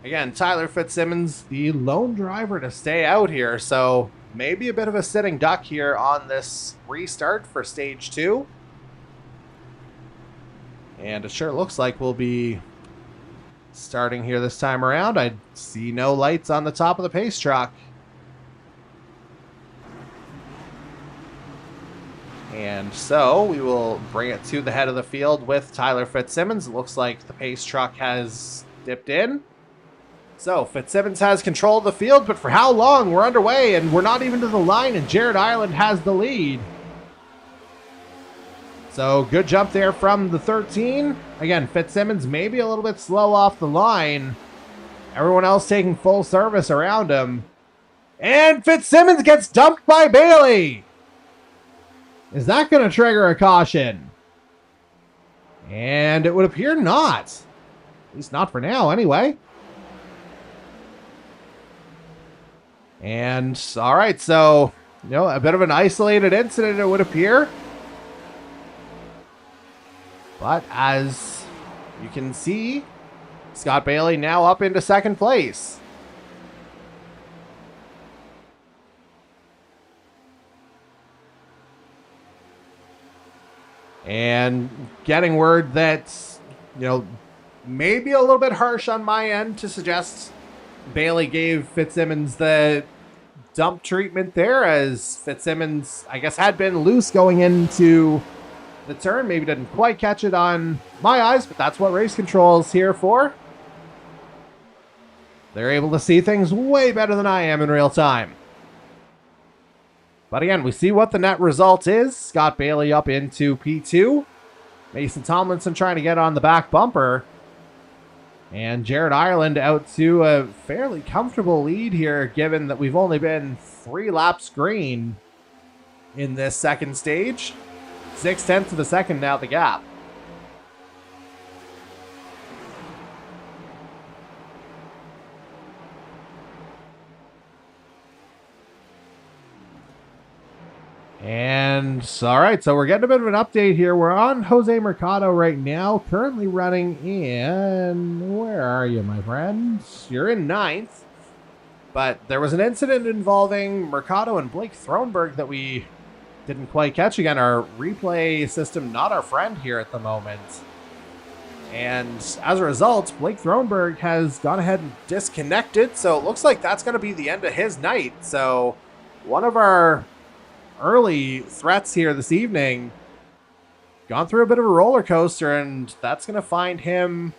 Again, Tyler Fitzsimmons, the lone driver to stay out here, so maybe a bit of a sitting duck here on this restart for Stage 2. And it sure looks like we'll be starting here this time around. I see no lights on the top of the pace truck. And so we will bring it to the head of the field with Tyler Fitzsimmons. It looks like the pace truck has dipped in. So Fitzsimmons has control of the field, but for how long? We're underway and we're not even to the line, and Jared Ireland has the lead. So good jump there from the 13. Again, Fitzsimmons maybe a little bit slow off the line. Everyone else taking full service around him. And Fitzsimmons gets dumped by Bailey. Is that going to trigger a caution? And it would appear not. At least not for now, anyway. And, all right, so, a bit of an isolated incident, it would appear. But as you can see, Scott Bailey now up into second place. And getting word that, maybe a little bit harsh on my end to suggest Bailey gave Fitzsimmons the dump treatment there, as Fitzsimmons, I guess, had been loose going into the turn. Maybe didn't quite catch it on my eyes, but that's what race control is here for. They're able to see things way better than I am in real time. But again, we see what the net result is. Scott Bailey up into P2. Mason Tomlinson trying to get on the back bumper. And Jared Ireland out to a fairly comfortable lead here, given that we've only been 3 laps green in this second stage. 0.6 of a second now the gap. And, all right, so we're getting a bit of an update here. We're on Jose Mercado right now, currently running in... Where are you, my friend? You're in 9th. But there was an incident involving Mercado and Blake Thronberg that we didn't quite catch. Again, our replay system not our friend here at the moment. And as a result, Blake Thronberg has gone ahead and disconnected. So it looks like that's going to be the end of his night. So one of our early threats here this evening gone through a bit of a roller coaster, and that's going to find him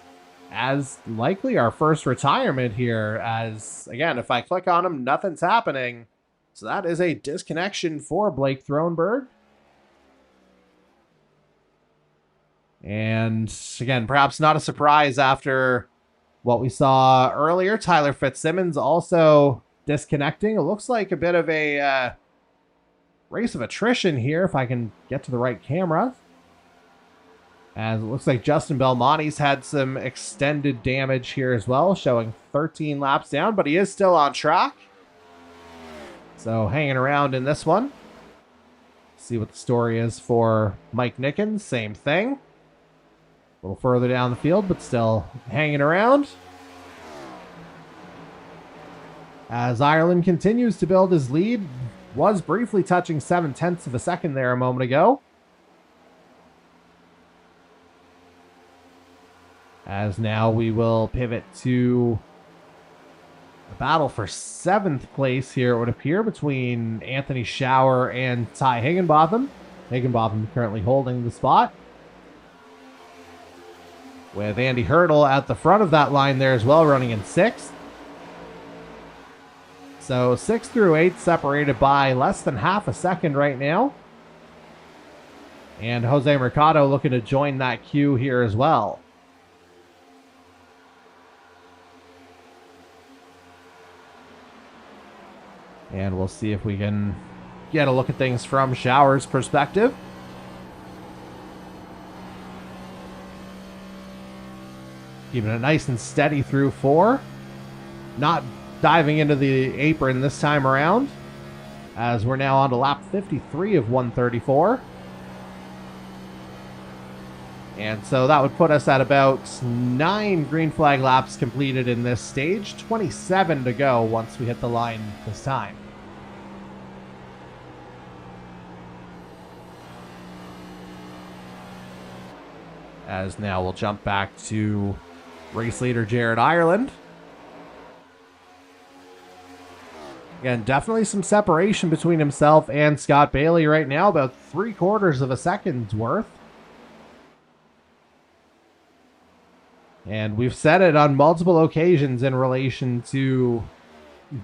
as likely our first retirement here, as again, if I click on him, nothing's happening. So that is a disconnection for Blake Thronberg. And again, perhaps not a surprise after what we saw earlier. Tyler Fitzsimmons also disconnecting. It looks like a bit of a race of attrition here, if I can get to the right camera. As it looks like Justin Belmonte's had some extended damage here as well, showing 13 laps down, but he is still on track. So hanging around in this one. See what the story is for Mike Nickens. Same thing. A little further down the field, but still hanging around. As Ireland continues to build his lead, was briefly touching 0.7 of a second there a moment ago. As now we will pivot to a battle for 7th place here, it would appear, between Anthony Schauer and Ty Higginbotham. Higginbotham currently holding the spot, with Andy Hurdle at the front of that line there as well, running in 6th. So 6 through 8 separated by less than half a second right now. And Jose Mercado looking to join that queue here as well. And we'll see if we can get a look at things from Schauer's perspective. Keeping it nice and steady through 4. Not diving into the apron this time around, as we're now on to lap 53 of 134. And so that would put us at about 9 green flag laps completed in this stage. 27 to go once we hit the line this time. As now we'll jump back to race leader Jared Ireland. Again, definitely some separation between himself and Scott Bailey right now, about 3/4 of a second's worth. And we've said it on multiple occasions in relation to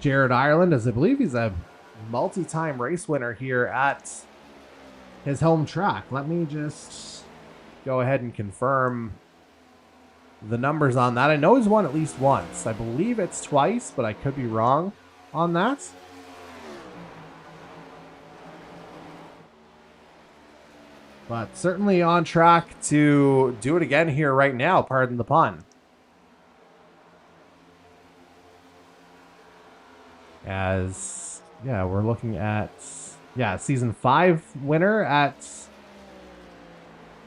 Jared Ireland, as I believe he's a multi-time race winner here at his home track. Let me just go ahead and confirm the numbers on that. I know he's won at least once. I believe it's twice, but I could be wrong on that. But certainly on track to do it again here right now, pardon the pun. As, yeah, we're looking at, season 5 winner at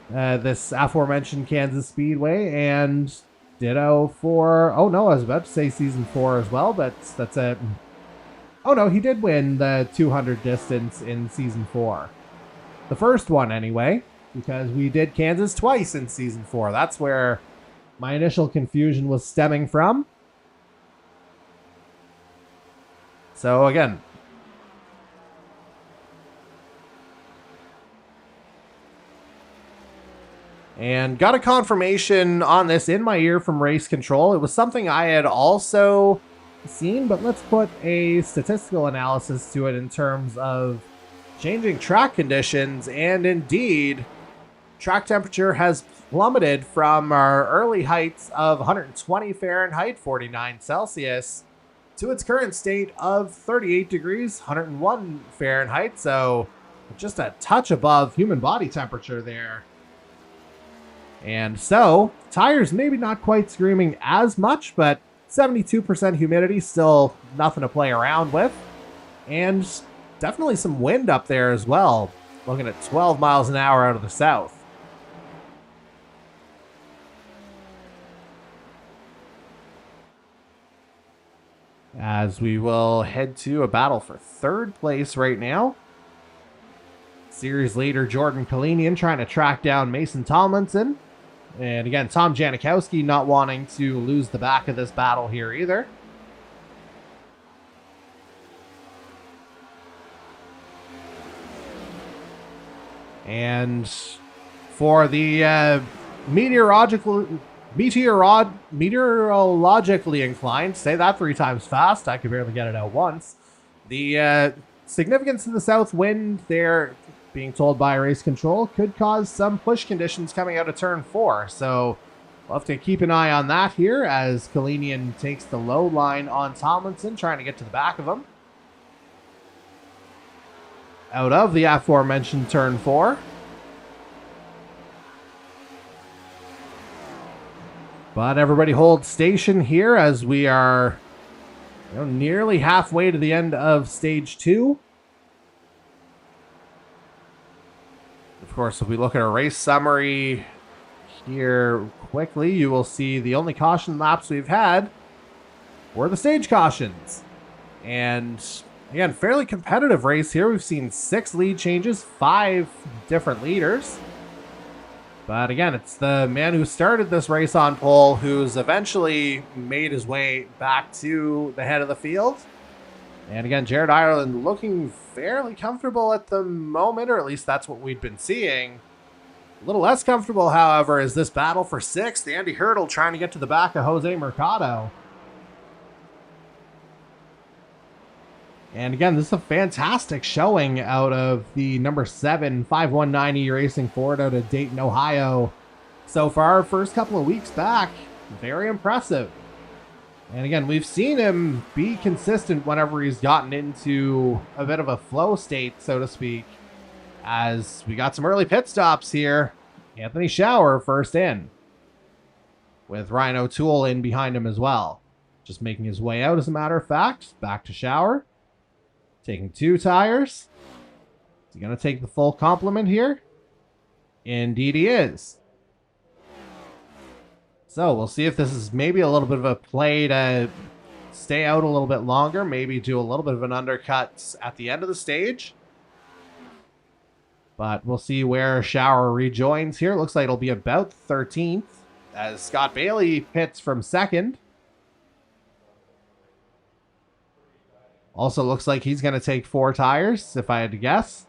this aforementioned Kansas Speedway, and ditto for, oh no, I was about to say season 4 as well, but that's a, oh no, he did win the 200 distance in season 4. The first one anyway, because we did Kansas twice in season 4. That's where my initial confusion was stemming from. So again, and got a confirmation on this in my ear from Race Control. It was something I had also seen, but let's put a statistical analysis to it in terms of changing track conditions. And indeed, track temperature has plummeted from our early heights of 120 Fahrenheit, 49 Celsius, to its current state of 38 degrees, 101 Fahrenheit. So just a touch above human body temperature there. And so, tires maybe not quite screaming as much, but 72% humidity, still nothing to play around with. And definitely some wind up there as well, looking at 12 miles an hour out of the south. As we will head to a battle for 3rd place right now. Series leader Jordan Kalinian trying to track down Mason Tomlinson. And again, Tom Janikowski not wanting to lose the back of this battle here either. And for the meteorologically inclined, say that 3 times fast, I could barely get it out once. The significance of the south wind there, being told by Race Control, could cause some push conditions coming out of turn 4. So we'll have to keep an eye on that here as Kalinian takes the low line on Tomlinson, trying to get to the back of him. Out of the aforementioned turn 4. But everybody hold station here as we are nearly halfway to the end of stage 2. Of course, if we look at a race summary here quickly, you will see the only caution laps we've had were the stage cautions. And again, fairly competitive race here. We've seen 6 lead changes, 5 different leaders. But again, it's the man who started this race on pole who's eventually made his way back to the head of the field. And again, Jared Ireland looking fairly comfortable at the moment, or at least that's what we've been seeing. A little less comfortable, however, is this battle for 6th. Andy Hurdle trying to get to the back of Jose Mercado. And again, this is a fantastic showing out of the number 7 519E Racing Ford out of Dayton, Ohio. So far, first couple of weeks back, very impressive. And again, we've seen him be consistent whenever he's gotten into a bit of a flow state, so to speak, as we got some early pit stops here. Anthony Schauer first in, with Ryan O'Toole in behind him as well. Just making his way out, as a matter of fact. Back to Schauer. Taking 2 tires. Is he going to take the full complement here? Indeed he is. So we'll see if this is maybe a little bit of a play to stay out a little bit longer. Maybe do a little bit of an undercut at the end of the stage. But we'll see where Schauer rejoins here. Looks like it'll be about 13th as Scott Bailey pits from 2nd. Also looks like he's going to take 4 tires, if I had to guess.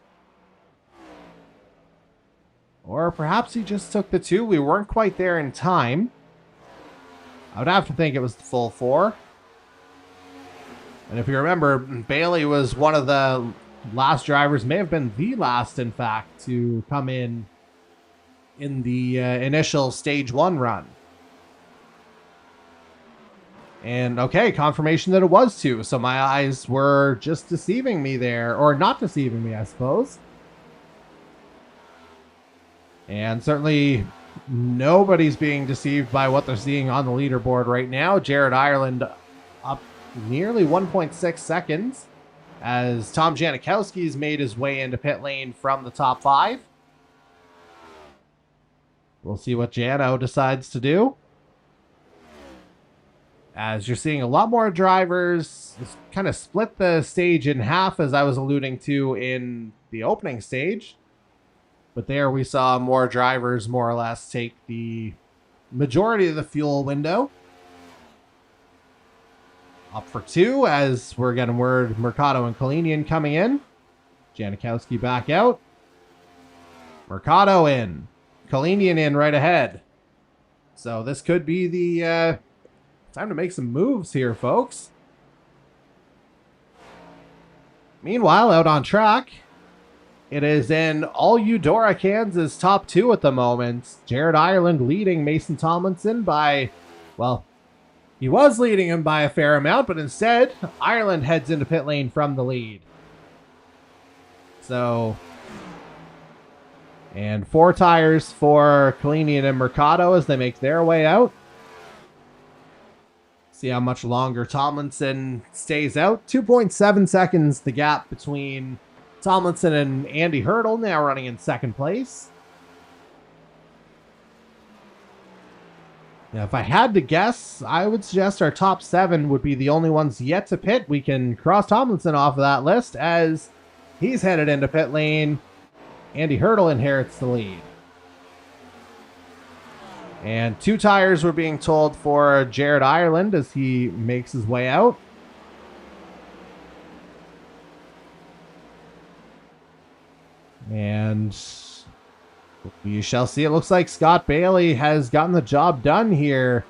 Or perhaps he just took the 2. We weren't quite there in time. I would have to think it was the full 4. And if you remember, Bailey was one of the last drivers, may have been the last, in fact, to come in the initial stage 1 run. And okay, confirmation that it was 2. So my eyes were just deceiving me there, or not deceiving me, I suppose. And certainly nobody's being deceived by what they're seeing on the leaderboard right now. Jared Ireland up nearly 1.6 seconds as Tom Janikowski's made his way into pit lane from the top 5. We'll see what Jano decides to do. As you're seeing a lot more drivers kind of split the stage in half, as I was alluding to in the opening stage. But there we saw more drivers more or less take the majority of the fuel window. Up for 2 as we're getting word Mercado and Kalinian coming in. Janikowski back out. Mercado in. Kalinian in right ahead. So this could be the time to make some moves here, folks. Meanwhile, out on track, it is in all Eudora, Kansas top 2 at the moment. Jared Ireland leading Mason Tomlinson by, well, he was leading him by a fair amount, but instead, Ireland heads into pit lane from the lead. So, and 4 tires for Kalinian and Mercado as they make their way out. See how much longer Tomlinson stays out. 2.7 seconds the gap between Tomlinson and Andy Hurdle, now running in 2nd place. Now, if I had to guess, I would suggest our top 7 would be the only ones yet to pit. We can cross Tomlinson off of that list as he's headed into pit lane. Andy Hurdle inherits the lead. And 2 tires were being told for Jared Ireland as he makes his way out. And we shall see. It looks like Scott Bailey has gotten the job done here,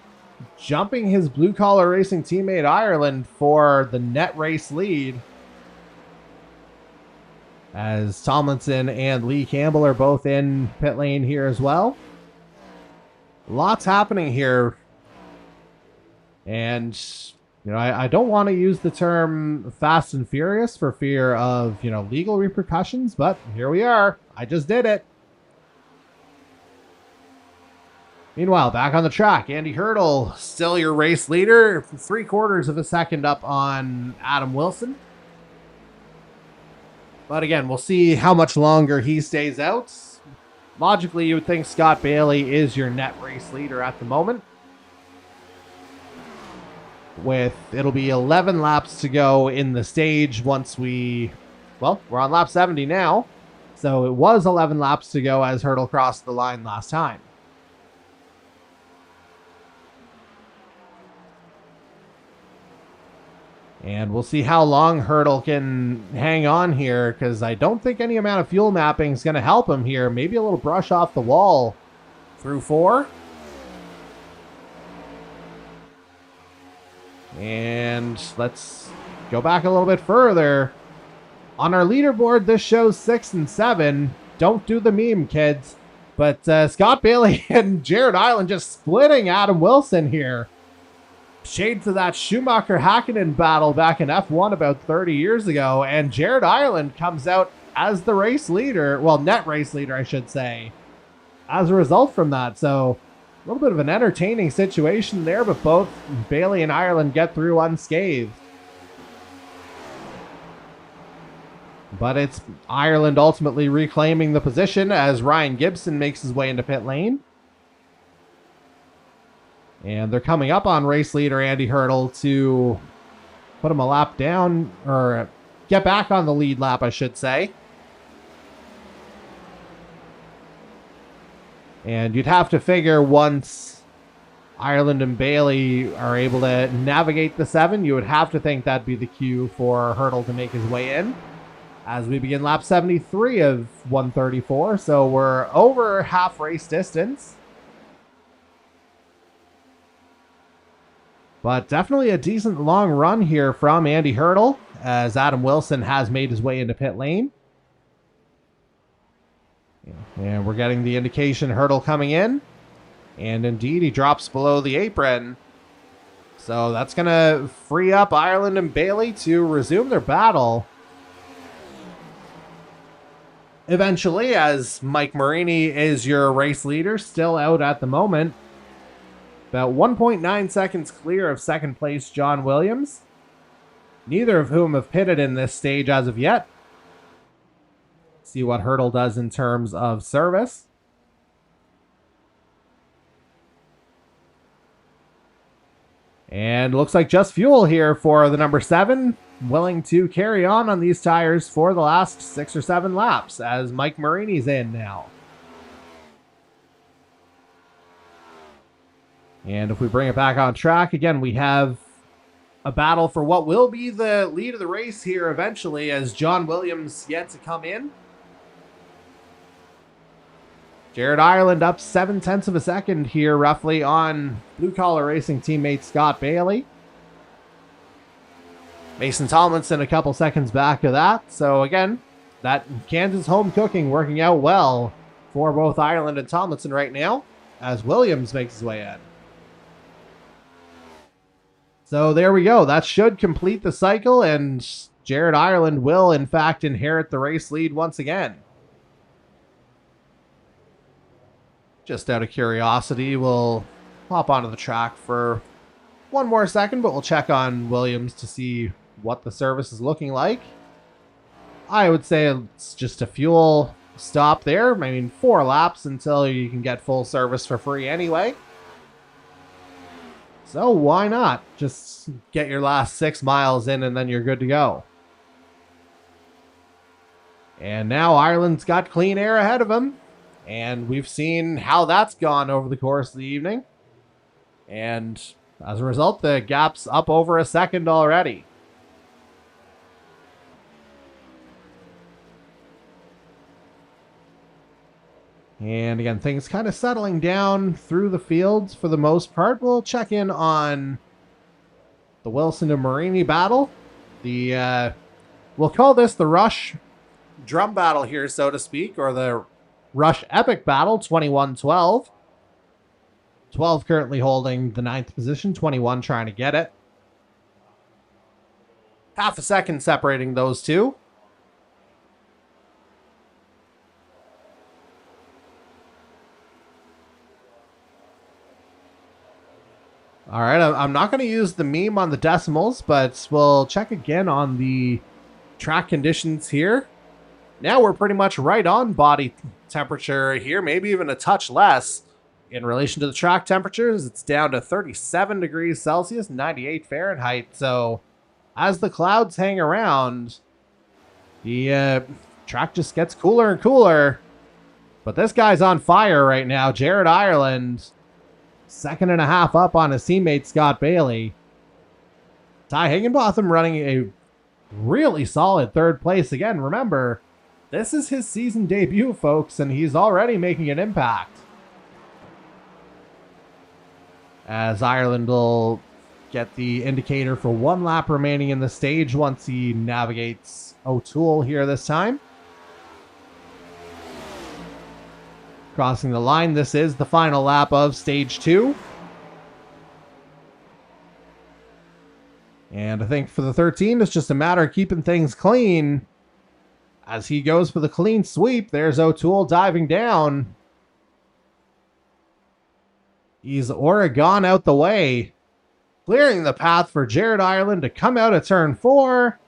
jumping his blue-collar racing teammate Ireland for the net race lead. As Tomlinson and Lee Campbell are both in pit lane here as well. Lots happening here. And, you know, I don't want to use the term fast and furious for fear of, you know, legal repercussions, but here we are. I just did it. Meanwhile, back on the track, Andy Hurdle, still your race leader, 3/4 of a second up on Adam Wilson. But again, we'll see how much longer he stays out. Logically, you would think Scott Bailey is your net race leader at the moment. it'll be 11 laps to go in the stage once we're on lap 70 now. So it was 11 laps to go as Hurdle crossed the line last time. And we'll see how long Hurdle can hang on here, because I don't think any amount of fuel mapping is going to help him here. Maybe a little brush off the wall through 4. And let's go back a little bit further. On our leaderboard, this shows 6 and 7. Don't do the meme, kids. But Scott Bailey and Jared Ireland just splitting Adam Wilson here. Shades of that Schumacher-Hakkinen battle back in F1 about 30 years ago. And Jared Ireland comes out as the race leader. Well, net race leader, I should say. As a result from that. So a little bit of an entertaining situation there, but both Bailey and Ireland get through unscathed. But it's Ireland ultimately reclaiming the position as Ryan Gibson makes his way into pit lane. And they're coming up on race leader Andy Hurdle to put him a lap down, or get back on the lead lap, I should say. And you'd have to figure once Ireland and Bailey are able to navigate the 7, you would have to think that'd be the cue for Hurdle to make his way in. As we begin lap 73 of 134, so we're over half race distance. But definitely a decent long run here from Andy Hurdle, as Adam Wilson has made his way into pit lane. And we're getting the indication Hurdle coming in. And indeed, he drops below the apron. So that's going to free up Ireland and Bailey to resume their battle. Eventually, as Mike Marini is your race leader, still out at the moment. About 1.9 seconds clear of second place John Williams. Neither of whom have pitted in this stage as of yet. See what Hurdle does in terms of service. And looks like just fuel here for the number 7. Willing to carry on these tires for the last 6 or 7 laps as Mike Marini's in now. And if we bring it back on track, again, we have a battle for what will be the lead of the race here eventually, as John Williams yet to come in. Jared Ireland up 0.7 of a second here roughly on Blue Collar Racing teammate Scott Bailey. Mason Tomlinson a couple seconds back of that. So again, that Kansas home cooking working out well for both Ireland and Tomlinson right now, as Williams makes his way in. So there we go. That should complete the cycle, and Jared Ireland will, in fact, inherit the race lead once again. Just out of curiosity, we'll hop onto the track for one more second, but we'll check on Williams to see what the service is looking like. I would say it's just a fuel stop there. I mean, 4 laps until you can get full service for free anyway. So why not? Just get your last 6 miles in and then you're good to go. And now Ireland's got clean air ahead of him. And we've seen how that's gone over the course of the evening. And as a result, the gap's up over a second already. And again, things kind of settling down through the fields for the most part. We'll check in on the Wilson and Marini battle. We'll call this the Rush drum battle here, so to speak, or the Rush Epic battle, 21-12. 12 currently holding the 9th position, 21 trying to get it. Half a second separating those two. All right, I'm not going to use the meme on the decimals, but we'll check again on the track conditions here. Now we're pretty much right on body temperature here, maybe even a touch less. in relation to the track temperatures, it's down to 37 degrees Celsius, 98 Fahrenheit. So as the clouds hang around, the track just gets cooler and cooler. But this guy's on fire right now. Jared Ireland, 2.5 up on his teammate Scott Bailey. Ty Higginbotham running a really solid third place. Again, remember, this is his season debut, folks, and he's already making an impact. As Ireland will get the indicator for 1 lap remaining in the stage once he navigates O'Toole here this time. Crossing the line, this is the final lap of stage 2. And I think for the 13, it's just a matter of keeping things clean. As he goes for the clean sweep, there's O'Toole diving down. He's Oregon out the way, clearing the path for Jared Ireland to come out at turn 4.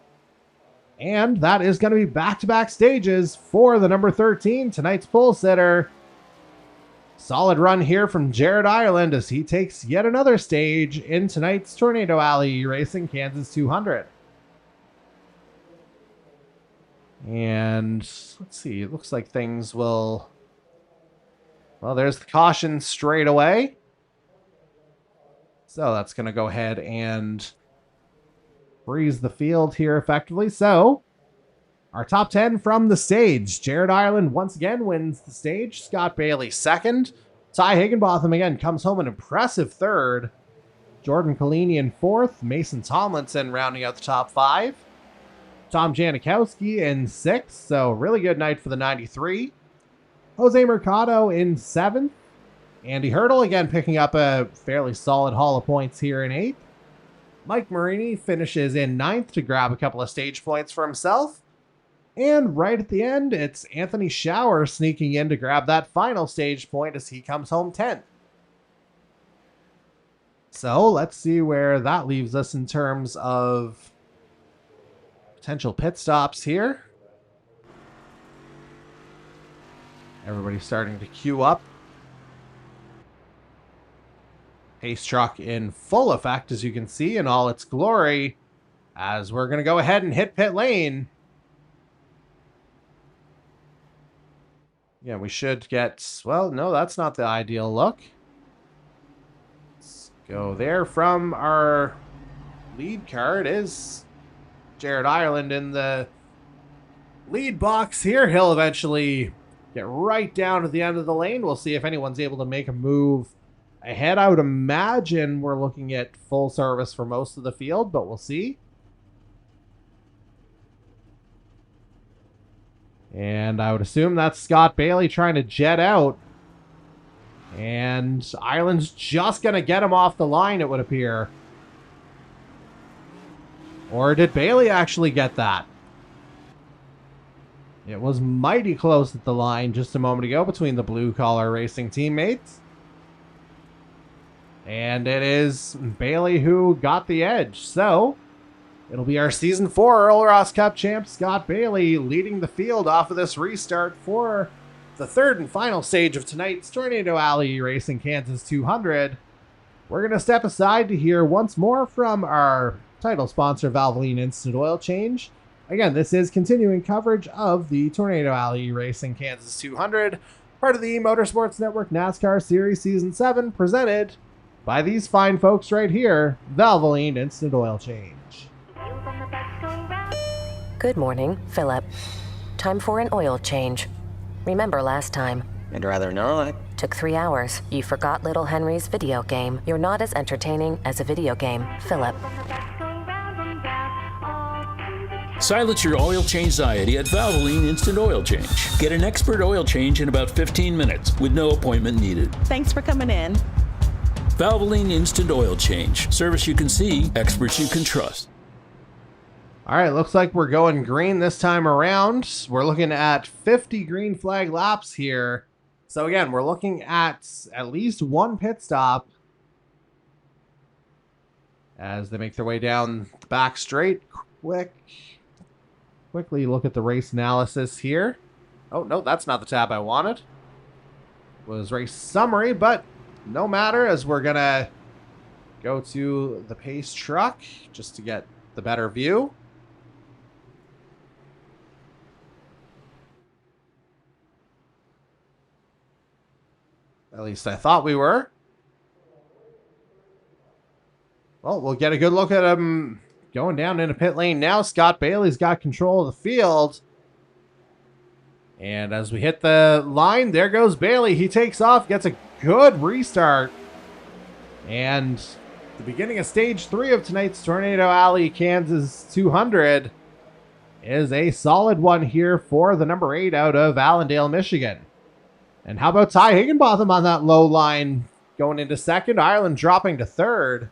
And that is going to be back-to-back stages for the number 13, tonight's pole sitter. Solid run here from Jared Ireland as he takes yet another stage in tonight's Tornado Alley Racing Kansas 200. And let's see, it looks like things will... Well, there's the caution straight away. So that's going to go ahead and freeze the field here effectively. So our top 10 from the stage. Jared Ireland once again wins the stage. Scott Bailey second. Ty Higginbotham again comes home an impressive third. Jordan Collini in fourth. Mason Tomlinson rounding out the top 5. Tom Janikowski in 6th. So really good night for the 93. Jose Mercado in 7th. Andy Hurdle again picking up a fairly solid haul of points here in 8th. Mike Marini finishes in 9th to grab a couple of stage points for himself. And right at the end, it's Anthony Schauer sneaking in to grab that final stage point as he comes home 10th. So let's see where that leaves us in terms of potential pit stops here. Everybody's starting to queue up. Pace truck in full effect, as you can see, in all its glory, as we're going to go ahead and hit pit lane. Yeah, we should get... Well, no, that's not the ideal look. Let's go there from our lead car. It is Jared Ireland in the lead box here. He'll eventually get right down to the end of the lane. We'll see if anyone's able to make a move ahead. I would imagine we're looking at full service for most of the field, but we'll see. And I would assume that's Scott Bailey trying to jet out. And Ireland's just going to get him off the line, it would appear. Or did Bailey actually get that? It was mighty close at the line just a moment ago between the blue-collar racing teammates. And it is Bailey who got the edge. So it'll be our Season 4 Earl Ross Cup champ, Scott Bailey, leading the field off of this restart for the third and final stage of tonight's Tornado Alley Racing Kansas 200. We're going to step aside to hear once more from our title sponsor, Valvoline Instant Oil Change. Again, this is continuing coverage of the Tornado Alley Racing Kansas 200, part of the E-Motorsports Network NASCAR Series Season 7, presented by these fine folks right here, Valvoline Instant Oil Change. Good morning, Philip. Time for an oil change. Remember last time? I'd rather not. Took 3 hours. You forgot Little Henry's video game. You're not as entertaining as a video game, Philip. Silence your oil change anxiety at Valvoline Instant Oil Change. Get an expert oil change in about 15 minutes with no appointment needed. Thanks for coming in. Valvoline Instant Oil Change. Service you can see, experts you can trust. All right, looks like we're going green this time around. We're looking at 50 green flag laps here. So again, we're looking at least one pit stop as they make their way down the back straight. Quickly look at the race analysis here. Oh, no, that's not the tab I wanted. was race summary, but no matter, as we're going to go to the pace truck just to get the better view. At least I thought we were. Well, we'll get a good look at him going down into pit lane now. Scott Bailey's got control of the field. And as we hit the line, there goes Bailey. He takes off, gets a good restart. And the beginning of stage 3 of tonight's Tornado Alley Kansas 200 is a solid one here for the number 8 out of Allendale, Michigan. And how about Ty Higginbotham on that low line going into second? Ireland dropping to third.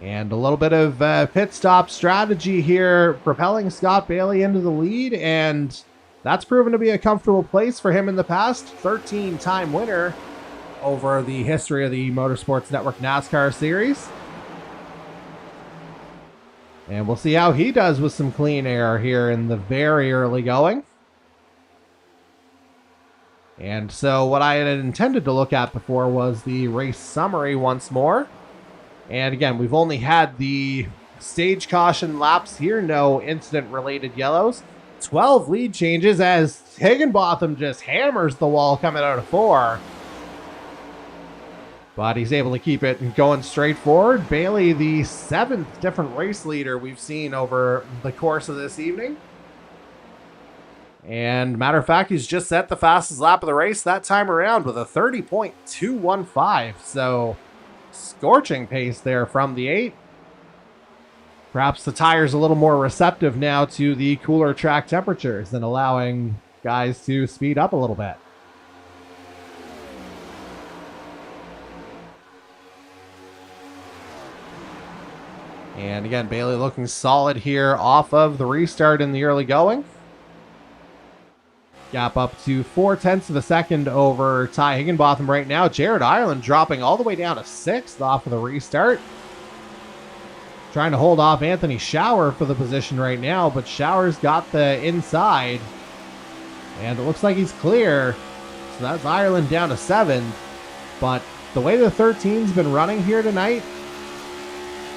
And a little bit of pit stop strategy here, propelling Scott Bailey into the lead, and that's proven to be a comfortable place for him in the past. 13-time winner over the history of the E-Motorsports Network NASCAR series. And we'll see how he does with some clean air here in the very early going. And so what I had intended to look at before was the race summary once more. And again, we've only had the stage caution laps here, no incident-related yellows. 12 lead changes as Higginbotham just hammers the wall coming out of 4. But he's able to keep it going straight forward. Bailey, the 7th different race leader we've seen over the course of this evening. And matter of fact, he's just set the fastest lap of the race that time around with a 30.215. So scorching pace there from the 8. Perhaps the tire's a little more receptive now to the cooler track temperatures and allowing guys to speed up a little bit. And again, Bailey looking solid here off of the restart in the early going. Gap up to 0.4 of a second over Ty Higginbotham right now. Jared Ireland dropping all the way down to 6th off of the restart. Trying to hold off Anthony Schauer for the position right now, but Schauer's got the inside. And it looks like he's clear. So that's Ireland down to 7th. But the way the 13's been running here tonight,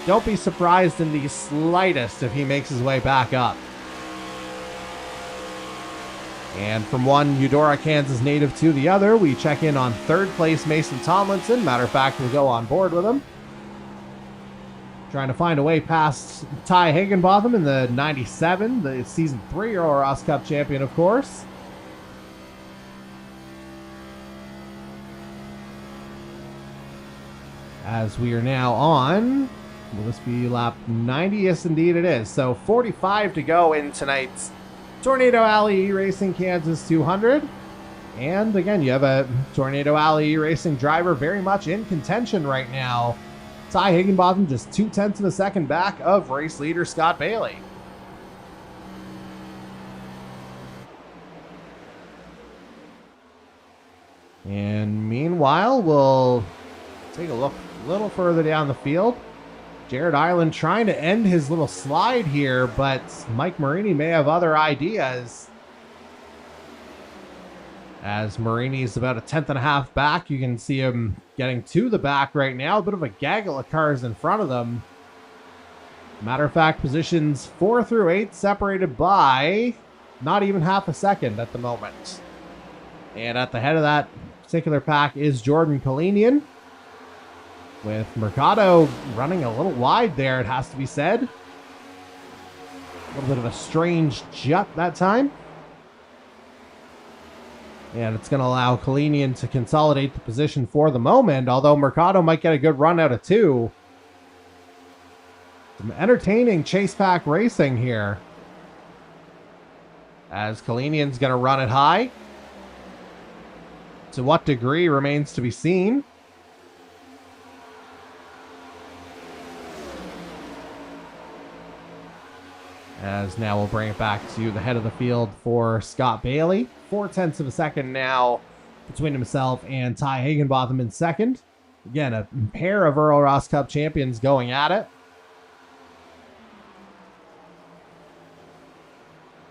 don't be surprised in the slightest if he makes his way back up. And from one Eudora, Kansas native to the other, we check in on 3rd place Mason Tomlinson. Matter of fact, we'll go on board with him. Trying to find a way past Ty Higginbotham in the 97, the Season 3 Earl Ross Cup champion, of course. As we are now on, will this be lap 90? Yes, indeed it is. So 45 to go in tonight's Tornado Alley Racing Kansas 200. And again, you have a Tornado Alley Racing driver very much in contention right now. Ty Higginbotham just 0.2 of a second back of race leader Scott Bailey. And meanwhile, we'll take a look a little further down the field. Jared Ireland trying to end his little slide here, but Mike Marini may have other ideas. As Marini's about 1.5 back, you can see him getting to the back right now. A bit of a gaggle of cars in front of them. Matter of fact, positions 4 through 8 separated by not even half a second at the moment. And at the head of that particular pack is Jordan Kalinian, with Mercado running a little wide there, it has to be said. A little bit of a strange jut that time. And it's going to allow Kalinian to consolidate the position for the moment, although Mercado might get a good run out of 2. Some entertaining chase pack racing here, as Kalinian's going to run it high. To what degree remains to be seen. As now we'll bring it back to the head of the field for Scott Bailey. 0.4 of a second now between himself and Ty Higginbotham in second. Again, a pair of Earl Ross Cup champions going at it.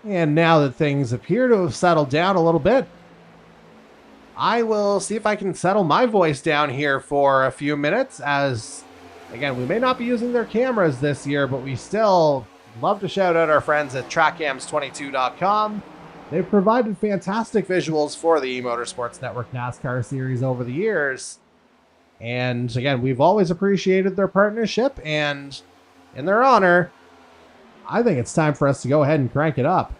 And now that things appear to have settled down a little bit, I will see if I can settle my voice down here for a few minutes, as, again, we may not be using their cameras this year, but we still love to shout out our friends at trackcams22.com. They've provided fantastic visuals for the E-Motorsports Network NASCAR series over the years. And again, we've always appreciated their partnership, and in their honor, I think it's time for us to go ahead and crank it up.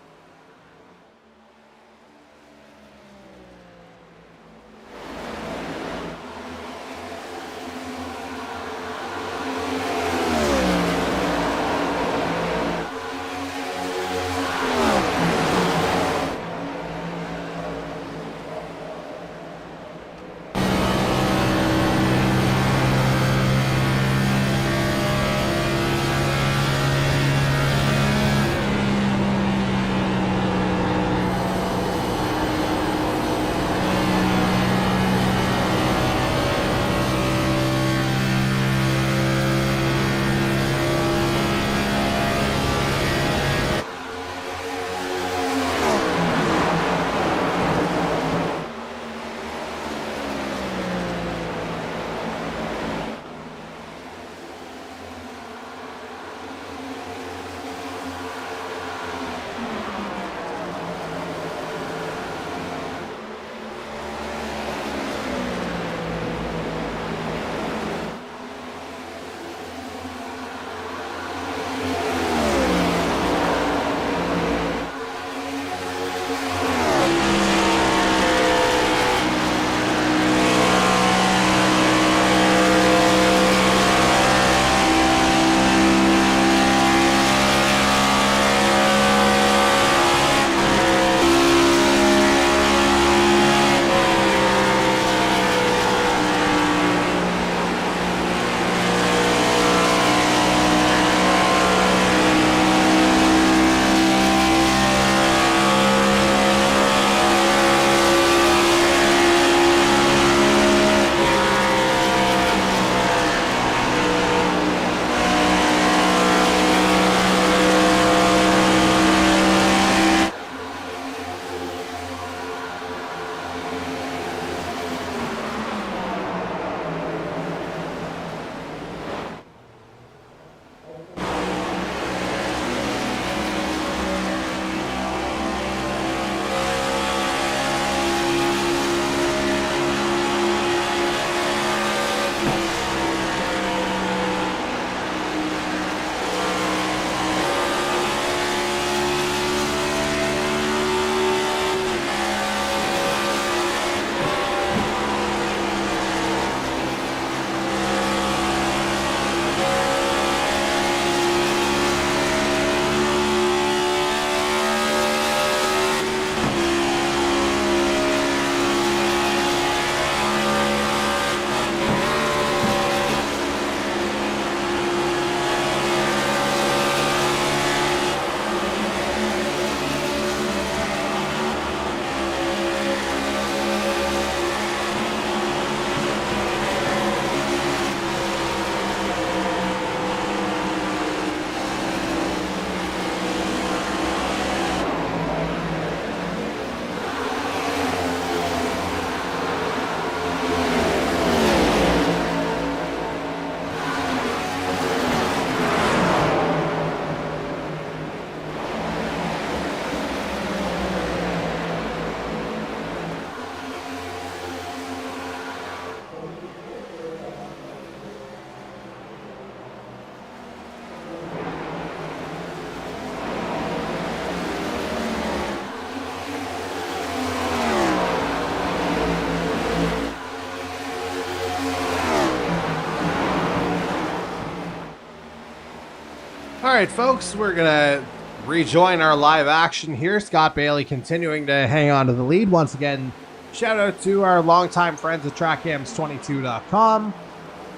All right, folks, we're going to rejoin our live action here. Scott Bailey continuing to hang on to the lead. Once again, shout out to our longtime friends at trackcams22.com.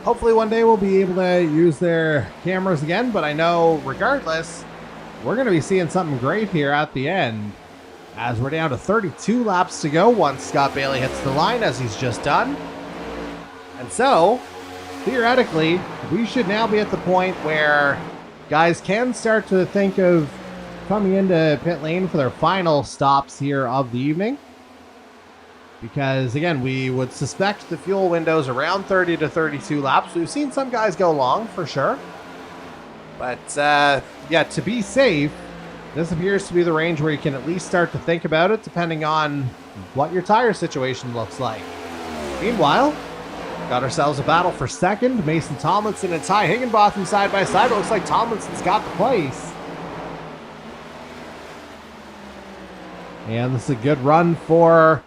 Hopefully one day we'll be able to use their cameras again, but I know regardless, we're going to be seeing something great here at the end, as we're down to 32 laps to go once Scott Bailey hits the line, as he's just done. And so, theoretically, we should now be at the point where guys can start to think of coming into pit lane for their final stops here of the evening. Because, again, we would suspect the fuel window's around 30 to 32 laps. We've seen some guys go long, for sure. But, yeah, to be safe, this appears to be the range where you can at least start to think about it, depending on what your tire situation looks like. Meanwhile, got ourselves a battle for second. Mason Tomlinson and Ty Higginbotham side by side. It looks like Tomlinson's got the place. And this is a good run for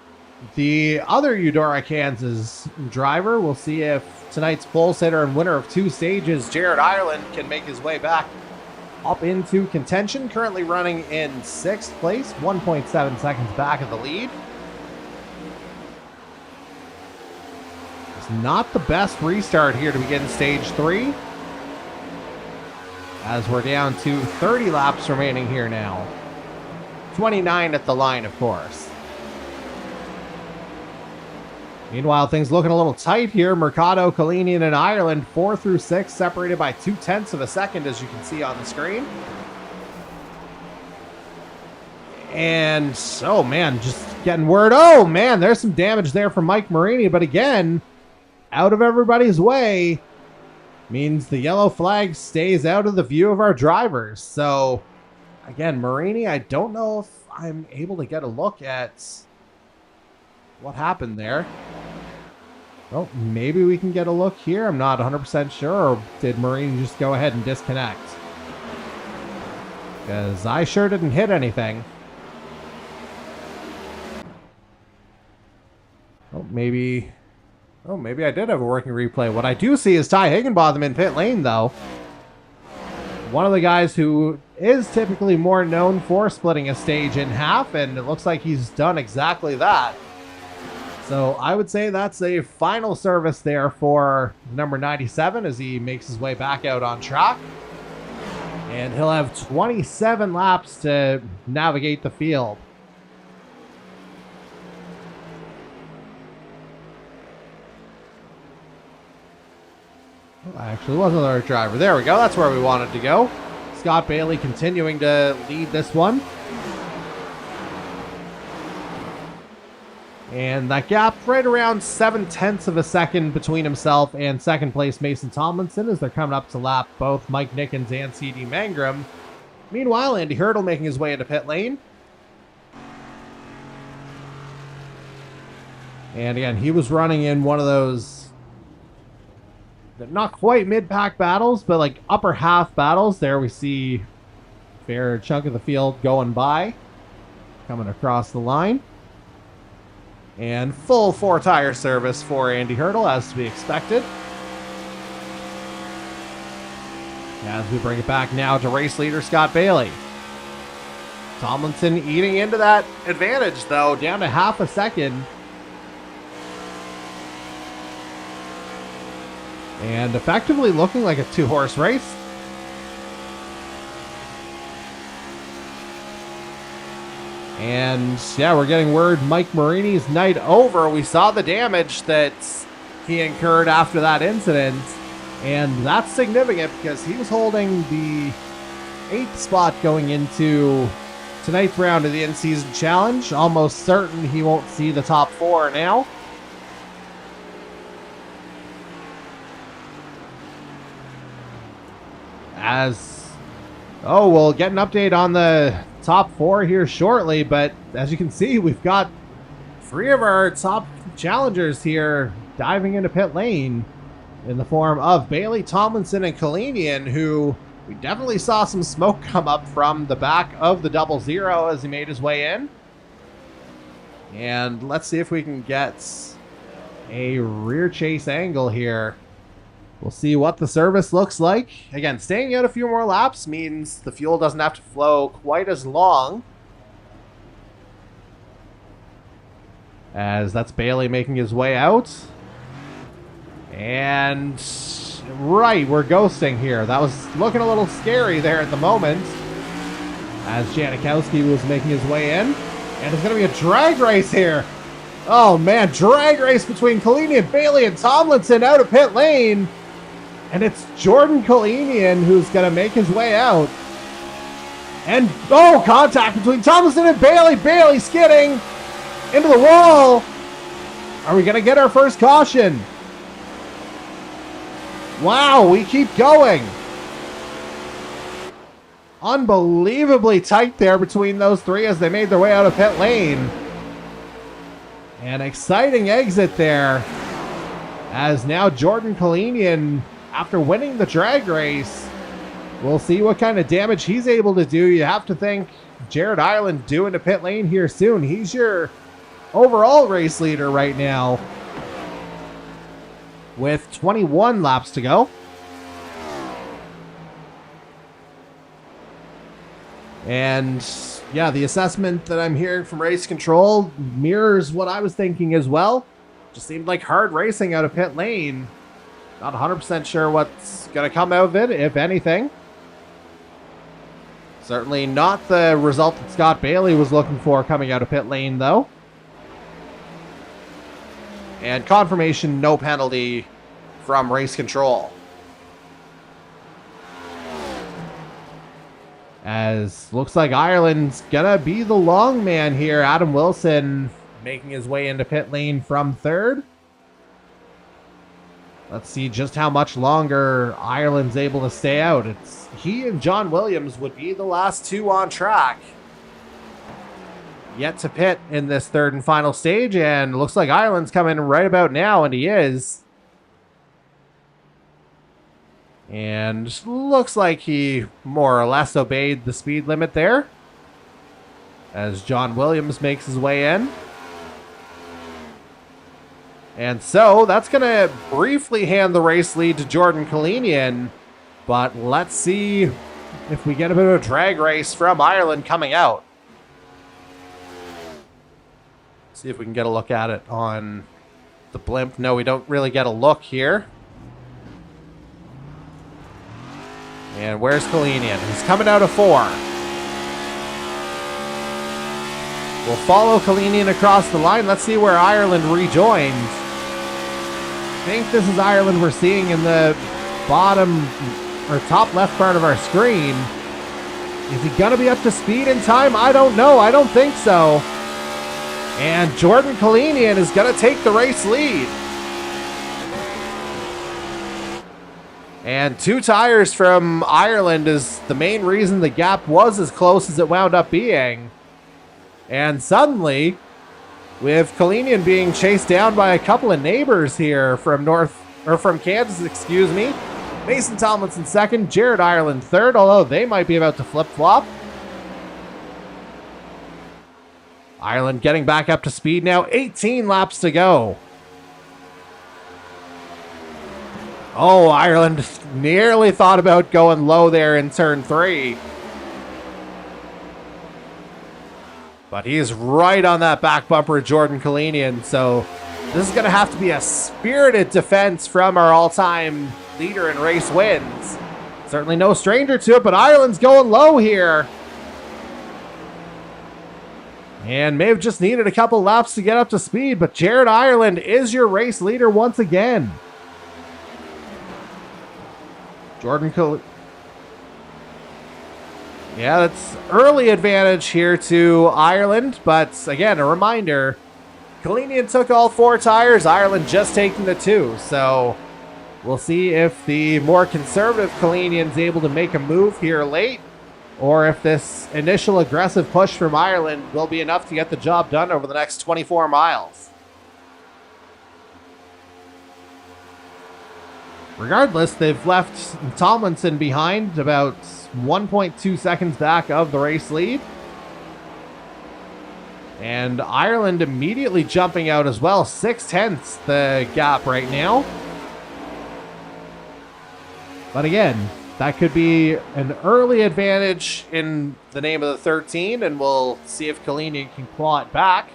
the other Eudora, Kansas driver. We'll see if tonight's pole sitter and winner of 2 stages, Jared Ireland, can make his way back up into contention. Currently running in 6th place, 1.7 seconds back of the lead. It's not the best restart here to begin stage 3, as we're down to 30 laps remaining here now. 29 at the line, of course. Meanwhile, things looking a little tight here. Mercado, Kalinian, and Ireland, 4 through 6, separated by 0.2 of a second, as you can see on the screen. And, oh man, just getting word. Oh man, there's some damage there from Mike Marini. But again, out of everybody's way means the yellow flag stays out of the view of our drivers. So, again, Marini, I don't know if I'm able to get a look at what happened there. Well, maybe we can get a look here. I'm not 100% sure. Or did Marini just go ahead and disconnect? Because I sure didn't hit anything. Oh, maybe I did have a working replay. What I do see is Ty Higginbotham in pit lane, though. One of the guys who is typically more known for splitting a stage in half, and it looks like he's done exactly that. So I would say that's a final service there for number 97 as he makes his way back out on track. And he'll have 27 laps to navigate the field. Actually, wasn't our driver. There we go. That's where we wanted to go. Scott Bailey continuing to lead this one. And that gap right around 0.7 of a second between himself and second place Mason Tomlinson as they're coming up to lap both Mike Nickens and CD Mangrum. Meanwhile, Andy Hurdle making his way into pit lane. And again, he was running in one of those, not quite mid-pack battles, but like upper half battles. There we see a fair chunk of the field going by, coming across the line. And full 4-tire service for Andy Hurdle, as to be expected. As we bring it back now to race leader Scott Bailey. Tomlinson eating into that advantage, though, down to half a second. And effectively looking like a 2-horse race. And yeah, we're getting word Mike Marini's night over. We saw the damage that he incurred after that incident. And that's significant because he was holding the 8th spot going into tonight's round of the in-season challenge. Almost certain he won't see the top 4 now. We'll get an update on the top 4 here shortly, but as you can see, we've got 3 of our top challengers here diving into pit lane in the form of Bailey, Tomlinson, and Kalinian, who we definitely saw some smoke come up from the back of the 00 as he made his way in. And let's see if we can get a rear chase angle here. We'll see what the service looks like. Again, staying out a few more laps means the fuel doesn't have to flow quite as long. As that's Bailey making his way out. And right, we're ghosting here. That was looking a little scary there at the moment. As Janikowski was making his way in. And it's going to be a drag race here. Oh man, drag race between Kalinian, Bailey, and Tomlinson out of pit lane. And it's Jordan Kalinian who's going to make his way out. And, oh, contact between Tomlinson and Bailey. Bailey skidding into the wall. Are we going to get our first caution? Wow, we keep going. Unbelievably tight there between those three as they made their way out of pit lane. An exciting exit there, as now Jordan Kalinian, after winning the drag race, we'll see what kind of damage he's able to do. You have to think Jared Ireland due into pit lane here soon. He's your overall race leader right now with 21 laps to go. And yeah, the assessment that I'm hearing from race control mirrors what I was thinking as well. Just seemed like hard racing out of pit lane. Not 100% sure what's going to come out of it, if anything. Certainly not the result that Scott Bailey was looking for coming out of pit lane, though. And confirmation, no penalty from race control. As looks like Ireland's gonna be the long man here. Adam Wilson making his way into pit lane from third. Let's see just how much longer Ireland's able to stay out. It's he and John Williams would be the last two on track yet to pit in this third and final stage, and looks like Ireland's coming right about now, and he is. And looks like he more or less obeyed the speed limit there, as John Williams makes his way in. And so that's going to briefly hand the race lead to Jordan Kalinian, but let's see if we get a bit of a drag race from Ireland coming out. See if we can get a look at it on the blimp. No, we don't really get a look here. And where's Kalinian? He's coming out of 4. We'll follow Kalinian across the line. Let's see where Ireland rejoins. I think this is Ireland we're seeing in the bottom or top left part of our screen. Is he going to be up to speed in time? I don't know. I don't think so. And Jordan Kalinian is going to take the race lead. And 2 tires from Ireland is the main reason the gap was as close as it wound up being. And suddenly, with Kalinian being chased down by a couple of neighbors here from Kansas, excuse me. Mason Tomlinson second, Jared Ireland third, although they might be about to flip-flop. Ireland getting back up to speed now, 18 laps to go. Oh, Ireland nearly thought about going low there in turn 3. But he's right on that back bumper of Jordan Kalinian, so this is going to have to be a spirited defense from our all-time leader in race wins. Certainly no stranger to it, but Ireland's going low here. And may have just needed a couple laps to get up to speed, but Jared Ireland is your race leader once again. Jordan Kalinian. Yeah, that's early advantage here to Ireland, but again, a reminder, Kalinian took all 4 tires, Ireland just taking the 2, so we'll see if the more conservative Kalinian's able to make a move here late, or if this initial aggressive push from Ireland will be enough to get the job done over the next 24 miles. Regardless, they've left Tomlinson behind about 1.2 seconds back of the race lead. And Ireland immediately jumping out as well. 0.6 the gap right now. But again, that could be an early advantage in the name of the 13, and we'll see if Kalinian can claw it back.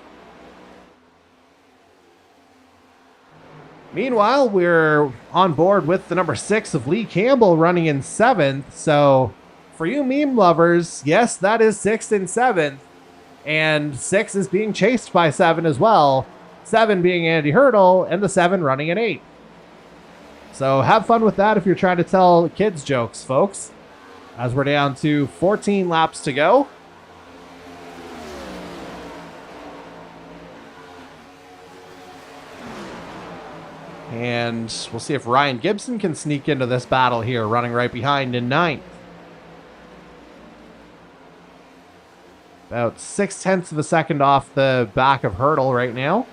Meanwhile, we're on board with the number 6 of Lee Campbell running in 7th. So for you meme lovers, yes, that is 6th and 7th. And 6 is being chased by 7 as well. 7 being Andy Hurdle, and the 7 running in 8. So have fun with that if you're trying to tell kids jokes, folks. as we're down to 14 laps to go. And we'll see if Ryan Gibson can sneak into this battle here, running right behind in 9th. About 0.6 of a second off the back of Hurdle right now.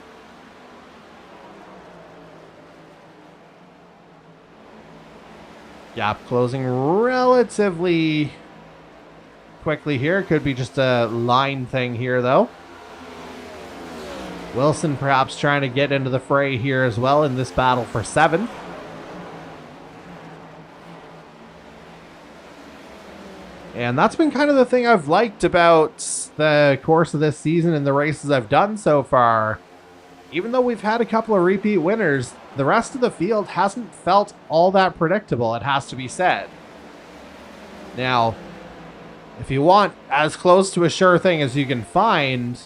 Gap closing relatively quickly here. Could be just a line thing here, though. Wilson perhaps trying to get into the fray here as well in this battle for 7th. And that's been kind of the thing I've liked about the course of this season and the races I've done so far. Even though we've had a couple of repeat winners, the rest of the field hasn't felt all that predictable, it has to be said. Now, if you want as close to a sure thing as you can find,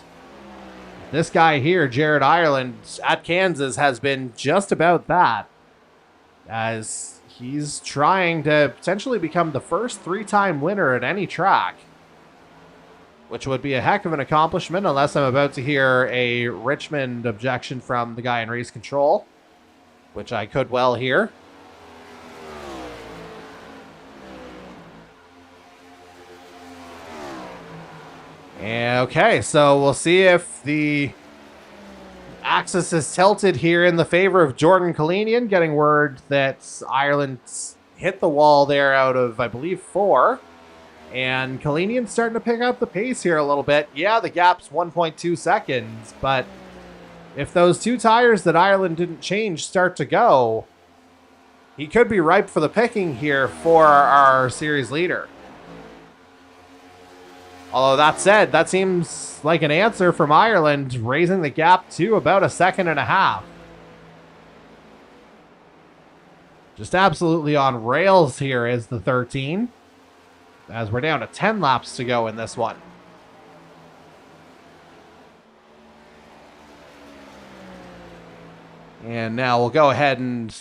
this guy here, Jared Ireland, at Kansas, has been just about that, as he's trying to potentially become the first 3-time winner at any track, which would be a heck of an accomplishment, unless I'm about to hear a Richmond objection from the guy in race control, which I could well hear. Okay, so we'll see if the axis is tilted here in the favor of Jordan Kalinian, getting word that Ireland's hit the wall there out of, I believe, 4. And Kalinian's starting to pick up the pace here a little bit. Yeah, the gap's 1.2 seconds, but if those 2 tires that Ireland didn't change start to go, he could be ripe for the picking here for our series leader. Although that said, that seems like an answer from Ireland, raising the gap to about 1.5 seconds. Just absolutely on rails here is the 13, as we're down to 10 laps to go in this one. And now we'll go ahead and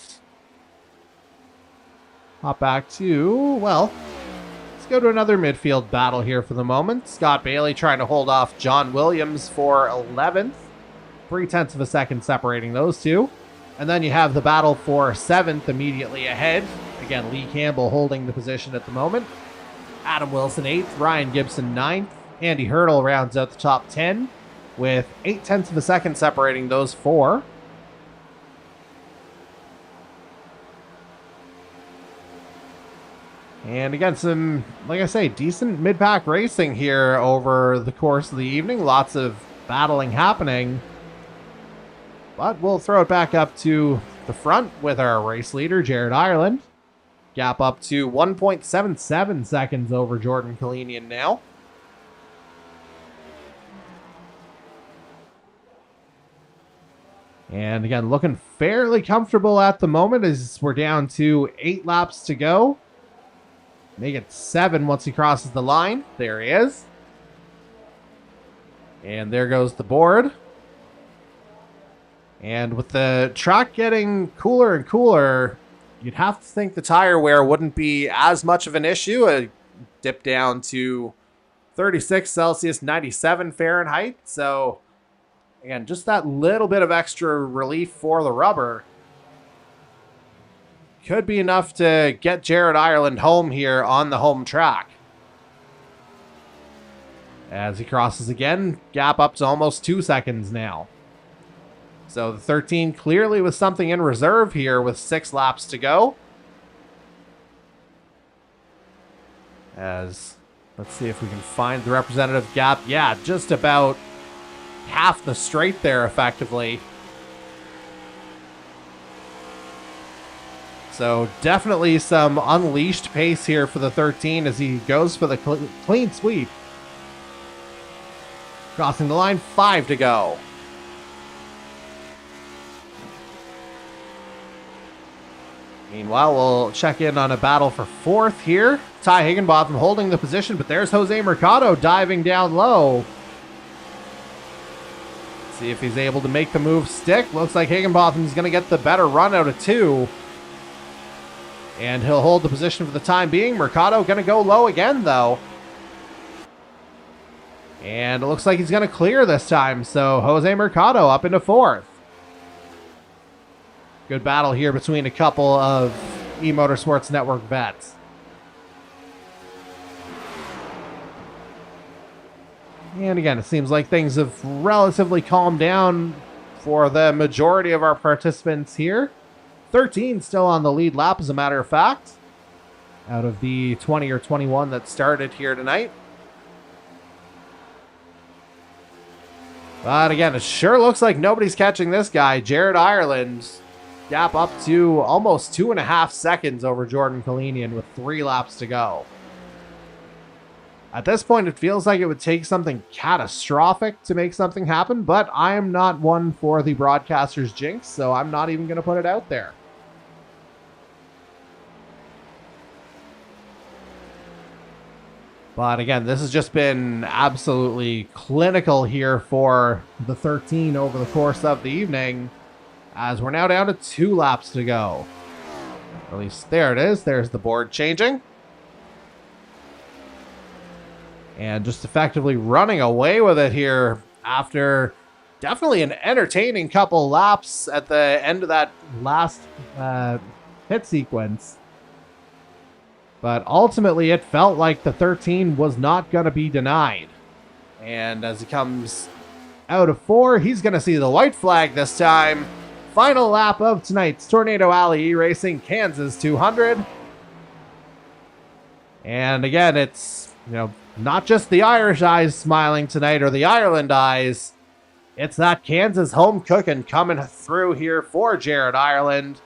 hop back to, well, let's go to another midfield battle here for the moment. Scott Bailey trying to hold off John Williams for 11th. 0.3 of a second separating those two. And then you have the battle for 7th immediately ahead. Again, Lee Campbell holding the position at the moment. Adam Wilson 8th, Ryan Gibson 9th. Andy Hurdle rounds out the top 10 with 0.8 of a second separating those 4. And again, some, like I say, decent mid-pack racing here over the course of the evening. Lots of battling happening. But we'll throw it back up to the front with our race leader, Jared Ireland. Gap up to 1.77 seconds over Jordan Kalinian now. And again, looking fairly comfortable at the moment as we're down to 8 laps to go. Make it 7 once he crosses the line. There he is. And there goes the board. And with the track getting cooler and cooler, you'd have to think the tire wear wouldn't be as much of an issue. A dip down to 36 Celsius, 97 Fahrenheit. So, again, just that little bit of extra relief for the rubber could be enough to get Jared Ireland home here on the home track. As he crosses again, gap up to almost 2 seconds now. So the 13 clearly with something in reserve here with 6 laps to go. As, let's see if we can find the representative gap. Yeah, just about half the straight there effectively. So definitely some unleashed pace here for the 13 as he goes for the clean sweep. Crossing the line, 5 to go. Meanwhile, we'll check in on a battle for 4th here. Ty Higginbotham holding the position, but there's Jose Mercado diving down low. See if he's able to make the move stick. Looks like Higginbotham's going to get the better run out of 2. And he'll hold the position for the time being. Mercado going to go low again, though. And it looks like he's going to clear this time. So Jose Mercado up into 4th. Good battle here between a couple of E-Motorsports Network vets. And again, it seems like things have relatively calmed down for the majority of our participants here. 13 still on the lead lap, as a matter of fact, out of the 20 or 21 that started here tonight. But again, it sure looks like nobody's catching this guy. Jared Ireland, gap up to almost 2.5 seconds over Jordan Kalinian with 3 laps to go. At this point, it feels like it would take something catastrophic to make something happen, but I am not one for the broadcaster's jinx, so I'm not even going to put it out there. But again, this has just been absolutely clinical here for the 13 over the course of the evening, as we're now down to 2 laps to go. At least there it is. There's the board changing. And just effectively running away with it here after definitely an entertaining couple laps at the end of that last pit sequence. But ultimately, it felt like the 13 was not going to be denied. And as he comes out of 4, he's going to see the white flag this time. Final lap of tonight's Tornado Alley E-Racing Kansas 200. And again, it's, not just the Irish eyes smiling tonight or the Ireland eyes. It's that Kansas home cooking coming through here for Jared Ireland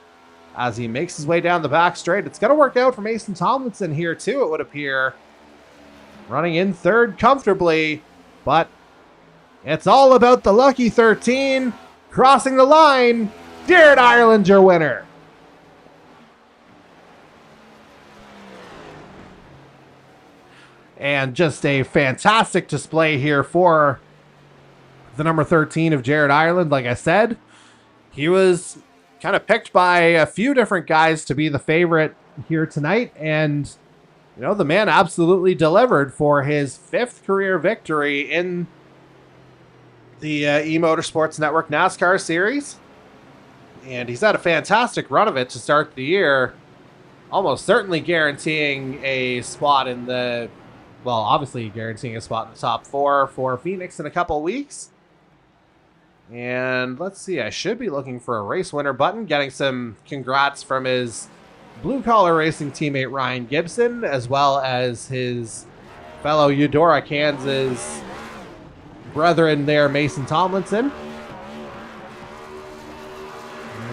as he makes his way down the back straight. It's going to work out for Mason Tomlinson here too, it would appear. Running in 3rd comfortably, but it's all about the lucky 13 crossing the line. Jared Ireland, your winner. And just a fantastic display here for the number 13 of Jared Ireland. Like I said, he was kind of picked by a few different guys to be the favorite here tonight. And, the man absolutely delivered for his 5th career victory in the E-Motorsports Network NASCAR series. And he's had a fantastic run of it to start the year, almost certainly guaranteeing a spot in the... Well, obviously guaranteeing a spot in the top 4 for Phoenix in a couple weeks. And let's see, I should be looking for a race winner button, getting some congrats from his blue-collar racing teammate Ryan Gibson, as well as his fellow Eudora, Kansas brethren there, Mason Tomlinson.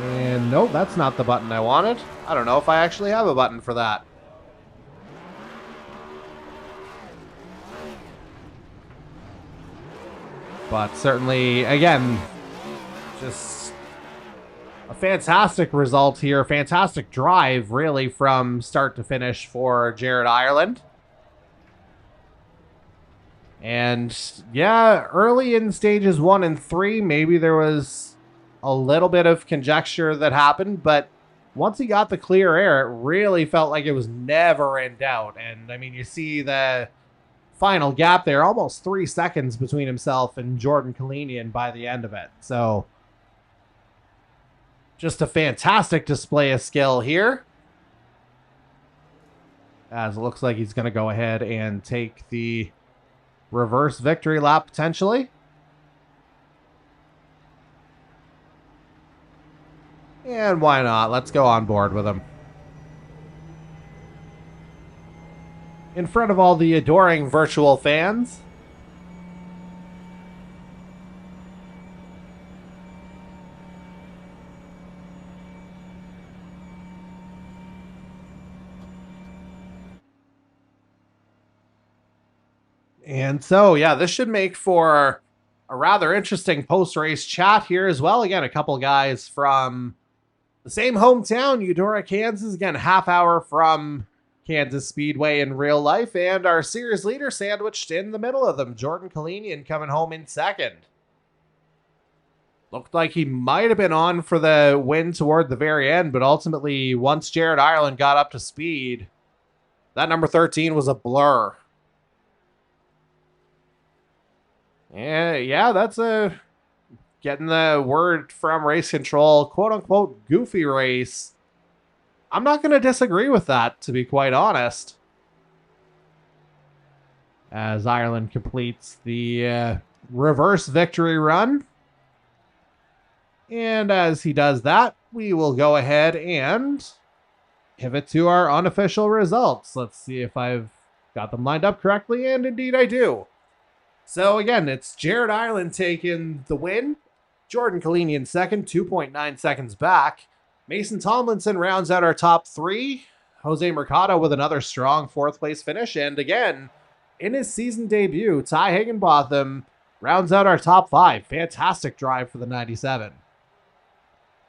And nope, that's not the button I wanted. I don't know if I actually have a button for that. But certainly, again, just a fantastic result here. Fantastic drive, really, from start to finish for Jared Ireland. And, yeah, early in stages 1 and 3, maybe there was a little bit of conjecture that happened. But once he got the clear air, it really felt like it was never in doubt. And, I mean, you see the final gap there, almost 3 seconds between himself and Jordan Kalinian by the end of it. So just a fantastic display of skill here, as it looks like he's going to go ahead and take the reverse victory lap potentially. And why not? Let's go on board with him. In front of all the adoring virtual fans. And so, yeah, this should make for a rather interesting post-race chat here as well. Again, a couple guys from the same hometown, Eudora, Kansas. Again, half hour from Kansas Speedway in real life, and our series leader sandwiched in the middle of them, Jordan Kalinian, coming home in 2nd. Looked like he might have been on for the win toward the very end, but ultimately, once Jared Ireland got up to speed, that number 13 was a blur. Yeah, that's getting the word from race control, quote unquote, goofy race. I'm not going to disagree with that, to be quite honest. As Ireland completes the reverse victory run. And as he does that, we will go ahead and pivot to our unofficial results. Let's see if I've got them lined up correctly, and indeed I do. So again, it's Jared Ireland taking the win. Jordan Kalinian second, 2.9 seconds back. Mason Tomlinson rounds out our top three. Jose Mercado with another strong fourth place finish. And again, in his season debut, Ty Higginbotham rounds out our top five. Fantastic drive for the 97.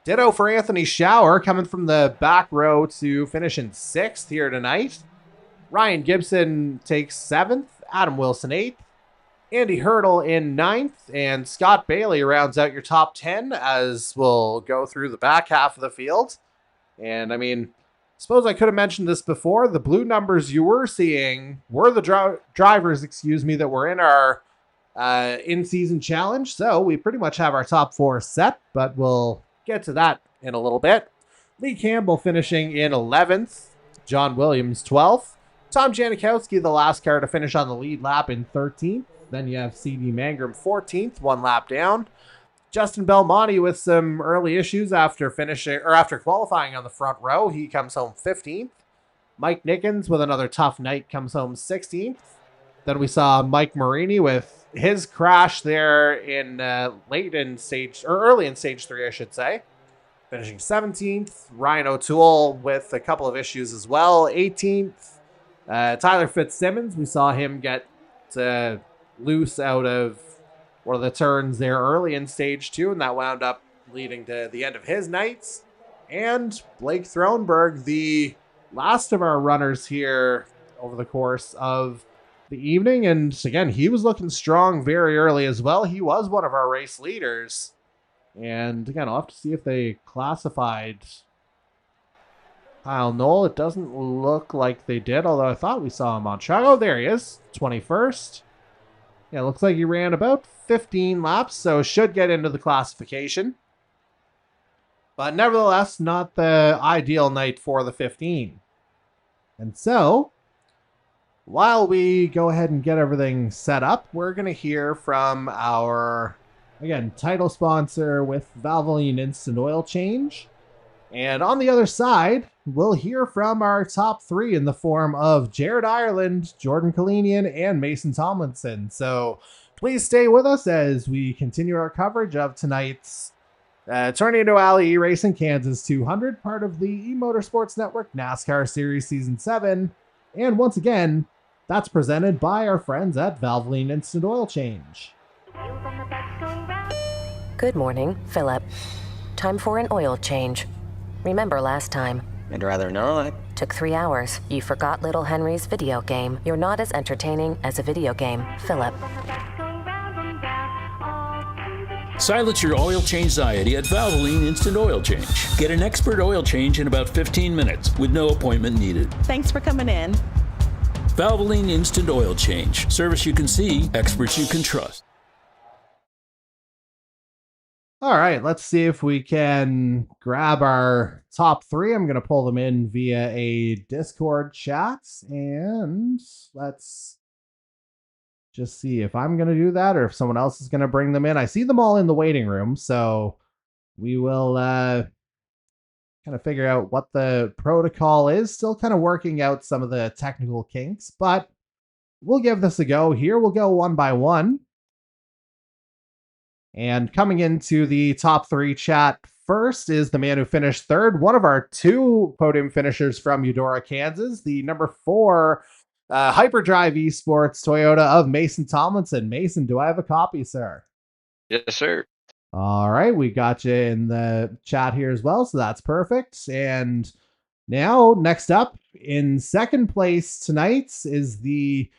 Ditto for Anthony Schauer, coming from the back row to finish in sixth here tonight. Ryan Gibson takes seventh. Adam Wilson eighth. Andy Hurdle in ninth. And Scott Bailey rounds out your top 10 as we'll go through the back half of the field. And I mean, suppose I could have mentioned this before. The blue numbers you were seeing were the drivers, that were in our in-season challenge. So we pretty much have our top four set, but we'll get to that in a little bit. Lee Campbell finishing in 11th. John Williams 12th. Tom Janikowski, the last car to finish on the lead lap, in 13th. Then you have CD Mangrum 14th, one lap down. Justin Belmonte with some early issues after qualifying on the front row. He comes home 15th. Mike Nickens with another tough night comes home 16th. Then we saw Mike Marini with his crash there in early in stage 3, I should say, finishing 17th. Ryan O'Toole with a couple of issues as well, 18th. Tyler Fitzsimmons, we saw him get loose out of one of the turns there early in stage 2, and that wound up leading to the end of his nights. And Blake Thronberg, the last of our runners here over the course of the evening. And again, he was looking strong very early as well. He was one of our race leaders. And again, I'll have to see if they classified Kyle Knoll. It doesn't look like they did, although I thought we saw him on track. Oh, there he is, 21st. Yeah, looks like he ran about 15 laps, so should get into the classification. But nevertheless, not the ideal night for the 15. And so, while we go ahead and get everything set up, we're going to hear from our, again, title sponsor with Valvoline Instant Oil Change. And on the other side, we'll hear from our top three in the form of Jared Ireland, Jordan Kalinian, and Mason Tomlinson. So please stay with us as we continue our coverage of tonight's Tornado Alley E-Racing Kansas 200, part of the E-Motorsports Network NASCAR Series Season 7. And once again, that's presented by our friends at Valvoline Instant Oil Change. Good morning, Philip. Time for an oil change. Remember last time? I'd rather not. Took 3 hours. You forgot Little Henry's video game. You're not as entertaining as a video game, Philip. Silence your oil change anxiety at Valvoline Instant Oil Change. Get an expert oil change in about 15 minutes with no appointment needed. Thanks for coming in. Valvoline Instant Oil Change. Service you can see, experts you can trust. All right, let's see if we can grab our top three. I'm going to pull them in via a Discord chat, and let's just see if I'm going to do that or if someone else is going to bring them in. I see them all in the waiting room, so we will kind of figure out what the protocol is. Still kind of working out some of the technical kinks, but we'll give this a go here. We'll go one by one. And coming into the top three chat first is the man who finished third, one of our two podium finishers from Eudora, Kansas, the number 4 Hyperdrive Esports Toyota of Mason Tomlinson. Mason, do I have a copy, sir? Yes, sir. All right, we got you in the chat here as well, so that's perfect. And now, next up, in second place tonight is the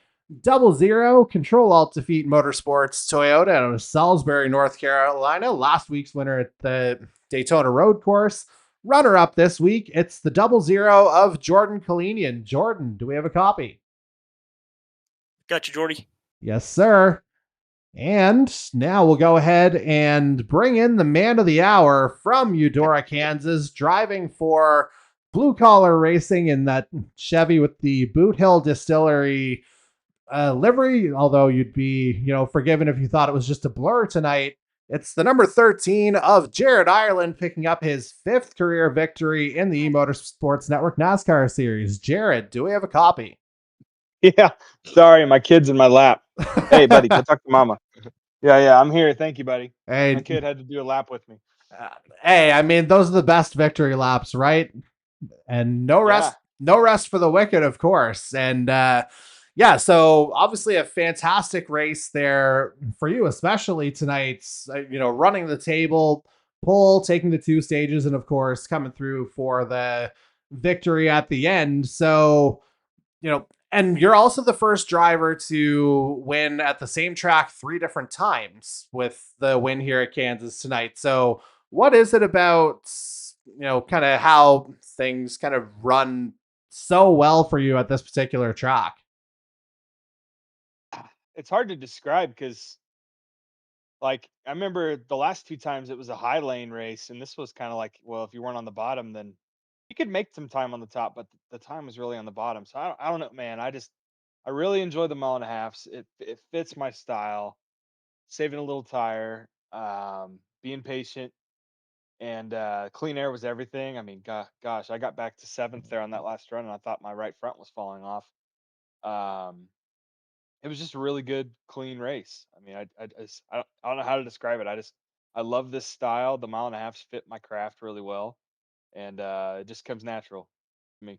00 Control Alt Defeat Motorsports Toyota out of Salisbury, North Carolina. Last week's winner at the Daytona Road Course. Runner up this week, it's the 00 of Jordan Kalinian. Jordan, do we have a copy? Got you, Jordy. Yes, sir. And now we'll go ahead and bring in the man of the hour from Eudora, Kansas, driving for Blue Collar Racing in that Chevy with the Boot Hill Distillery livery, although you'd be, forgiven if you thought it was just a blur tonight. It's the number 13 of Jared Ireland picking up his 5th career victory in the E-Motorsports Network NASCAR series. Jared, do we have a copy? Yeah, sorry, my kid's in my lap. Hey, buddy, go talk to mama. Yeah, I'm here. Thank you, buddy. Hey, my kid had to do a lap with me. Hey, I mean, those are the best victory laps, right? And no rest for the wicked, of course. And so obviously a fantastic race there for you, especially tonight. Running the table, pole, taking the 2 stages, and of course coming through for the victory at the end. So, and you're also the first driver to win at the same track 3 different times with the win here at Kansas tonight. So what is it about, kind of how things kind of run so well for you at this particular track? It's hard to describe because, I remember the last 2 times it was a high lane race, and this was kind of like, well, if you weren't on the bottom, then you could make some time on the top, but the time was really on the bottom. So I don't know, man. I really enjoy the mile and a halfs. It fits my style. Saving a little tire, being patient, and clean air was everything. I mean, gosh, I got back to 7th there on that last run, and I thought my right front was falling off. Um, it was just a really good, clean race. I mean, I don't know how to describe it. I love this style. The mile and a halfs fit my craft really well, and it just comes natural to me.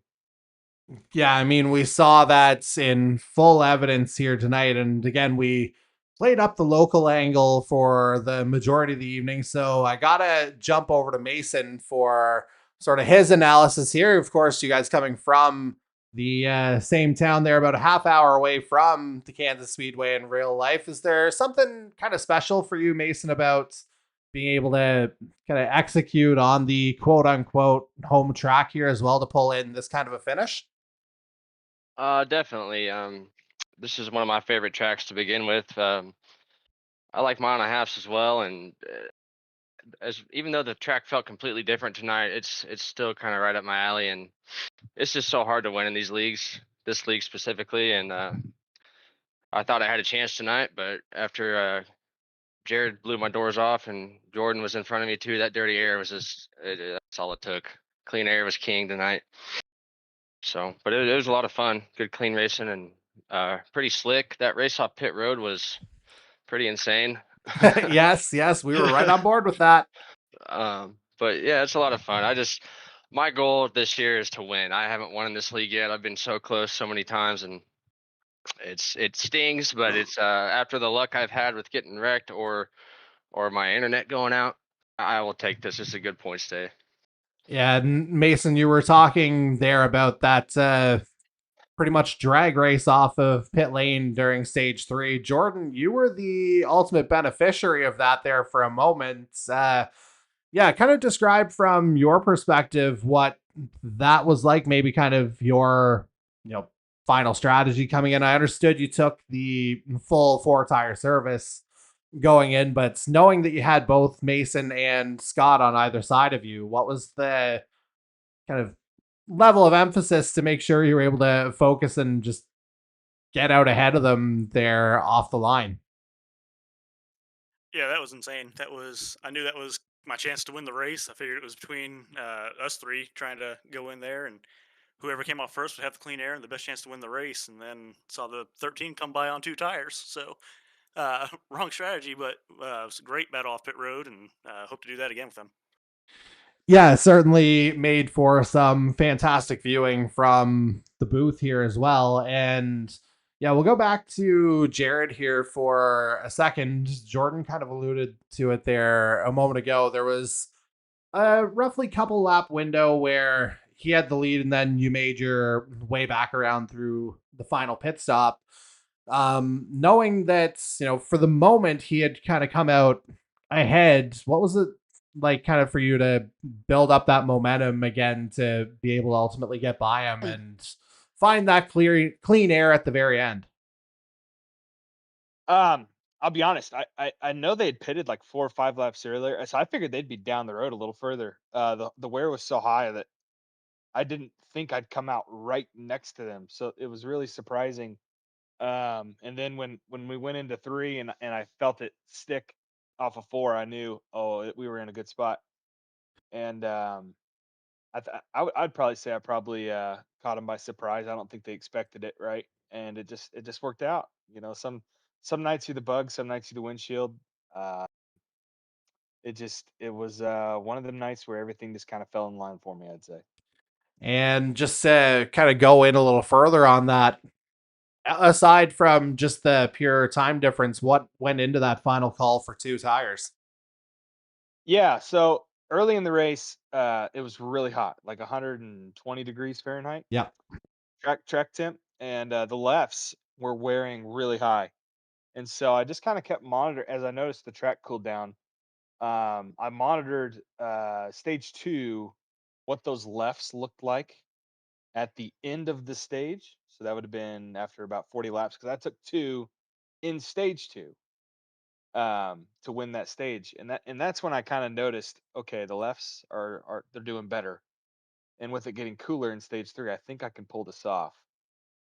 Yeah, I mean, we saw that in full evidence here tonight. And again, we played up the local angle for the majority of the evening. So I got to jump over to Mason for sort of his analysis here. Of course, you guys coming from the same town there, about a half hour away from the Kansas Speedway in real life. Is there something kind of special for you, Mason, about being able to kind of execute on the quote unquote home track here as well to pull in this kind of a finish? Definitely. This is one of my favorite tracks to begin with. I like mile and a halfs as well, and as even though the track felt completely different tonight, it's still kind of right up my alley, and it's just so hard to win in these leagues, this league specifically. And I thought I had a chance tonight, but after Jared blew my doors off and Jordan was in front of me too, that dirty air was that's all it took. Clean air was king tonight. So, but it was a lot of fun. Good, clean racing, and pretty slick. That race off pit road was pretty insane. Yes, we were right on board with that. But yeah, it's a lot of fun. My goal this year is to win. I haven't won in this league yet. I've been so close so many times, and it stings, but it's after the luck I've had with getting wrecked or my internet going out, I will take this. It's a good points day. Yeah, Mason, you were talking there about that pretty much drag race off of pit lane during stage 3. Jordan, you were the ultimate beneficiary of that there for a moment. Kind of describe from your perspective what that was like, maybe kind of your, final strategy coming in. I understood you took the full 4-tire service going in, but knowing that you had both Mason and Scott on either side of you, what was the kind of level of emphasis to make sure you were able to focus and just get out ahead of them there off the line? Yeah, that was insane. I knew that was my chance to win the race. I figured it was between us 3 trying to go in there, and whoever came off first would have the clean air and the best chance to win the race. And then saw the 13 come by on 2 tires. So wrong strategy, but it was a great battle off pit road, and hope to do that again with them. Yeah, certainly made for some fantastic viewing from the booth here as well. And yeah, we'll go back to Jared here for a second. Jordan kind of alluded to it there a moment ago. There was a roughly couple lap window where he had the lead, and then you made your way back around through the final pit stop. Knowing that, for the moment he had kind of come out ahead, what was it like kind of for you to build up that momentum again to be able to ultimately get by him and find that clean air at the very end? I'll be honest. I know they had pitted like 4 or 5 laps earlier, so I figured they'd be down the road a little further. The wear was so high that I didn't think I'd come out right next to them, so it was really surprising. And then when we went into 3 and I felt it stick off of 4, I knew, we were in a good spot. And I'd probably say I probably caught them by surprise. I don't think they expected it, right? And it just worked out. Some nights you're the bug, some nights you're the windshield. Uh, it was one of them nights where everything just kind of fell in line for me, I'd say. And just to kind of go in a little further on that, aside from just the pure time difference, what went into that final call for two tires? Yeah, so early in the race, it was really hot, like 120 degrees Fahrenheit Yeah. track temp, and the lefts were wearing really high. And so I just kind of kept monitor as I noticed the track cooled down. I monitored stage 2, what those lefts looked like at the end of the stage. So that would have been after about 40 laps because I took 2 in stage 2 to win that stage. And that's when I kind of noticed, okay, the lefts are they're doing better. And with it getting cooler in stage 3, I think I can pull this off.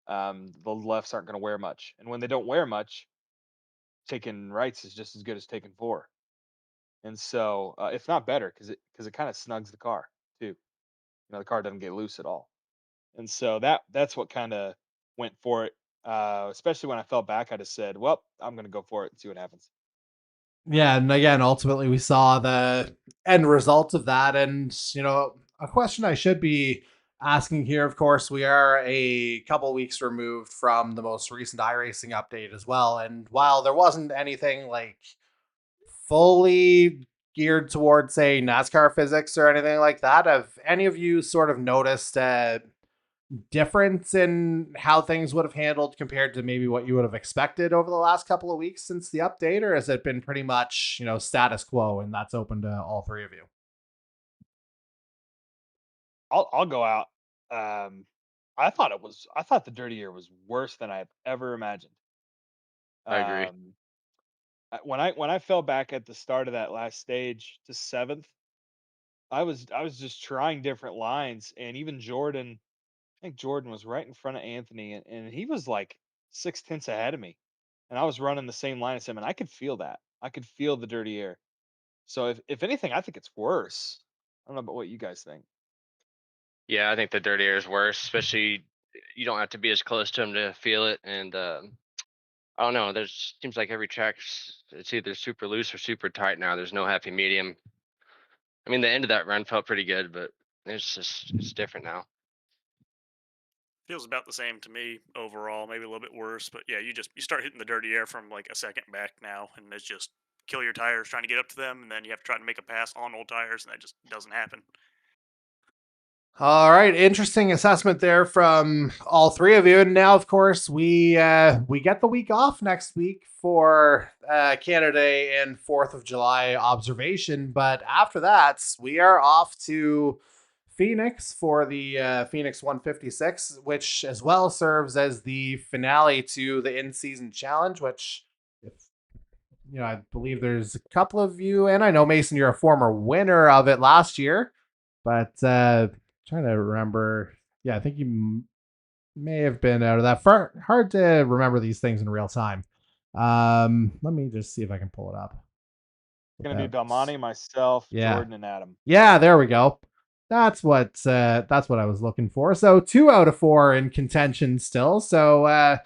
The lefts aren't going to wear much. And when they don't wear much, taking rights is just as good as taking 4. And so, if not better, because it kind of snugs the car too. The car doesn't get loose at all. And so that's what kind of went for it. Especially when I fell back, I just said, "Well, I'm going to go for it and see what happens." Yeah, and again, ultimately, we saw the end result of that. And, a question I should be asking here, of course, we are a couple weeks removed from the most recent iRacing update as well. And while there wasn't anything like fully geared towards, say, NASCAR physics or anything like that, have any of you sort of noticed difference in how things would have handled compared to maybe what you would have expected over the last couple of weeks since the update, or has it been pretty much, status quo and that's open to all three of you? I'll go out. Um, I thought the dirty year was worse than I've ever imagined. I agree. Um, when I fell back at the start of that last stage to 7th, I was just trying different lines, and even Jordan. I think Jordan was right in front of Anthony, and he was like 6 tenths ahead of me, and I was running the same line as him, and I could feel that. I could feel the dirty air. So if anything, I think it's worse. I don't know about what you guys think. Yeah, I think the dirty air is worse, especially you don't have to be as close to them to feel it. And I don't know. There's seems like every track's it's either super loose or super tight now. There's no happy medium. I mean, the end of that run felt pretty good, but it's different now. Feels about the same to me overall, maybe a little bit worse. But yeah, you start hitting the dirty air from like a second back now, and it's just kill your tires trying to get up to them, and then you have to try to make a pass on old tires, and that just doesn't happen. All right, interesting assessment there from all three of you. And now, of course, we get the week off next week for Canada Day and 4th of July observation. But after that, we are off to Phoenix for the Phoenix 156, which as well serves as the finale to the in-season challenge. Which, if I believe there's a couple of you, and I know Mason, you're a former winner of it last year, but trying to remember. Yeah, I think you may have been out of that. Hard to remember these things in real time. Let me just see if I can pull it up. Going to be Without, Belmonte, myself, yeah, Jordan, and Adam. yeah, there we go. That's what I was looking for. So 2 out of 4 in contention still. So I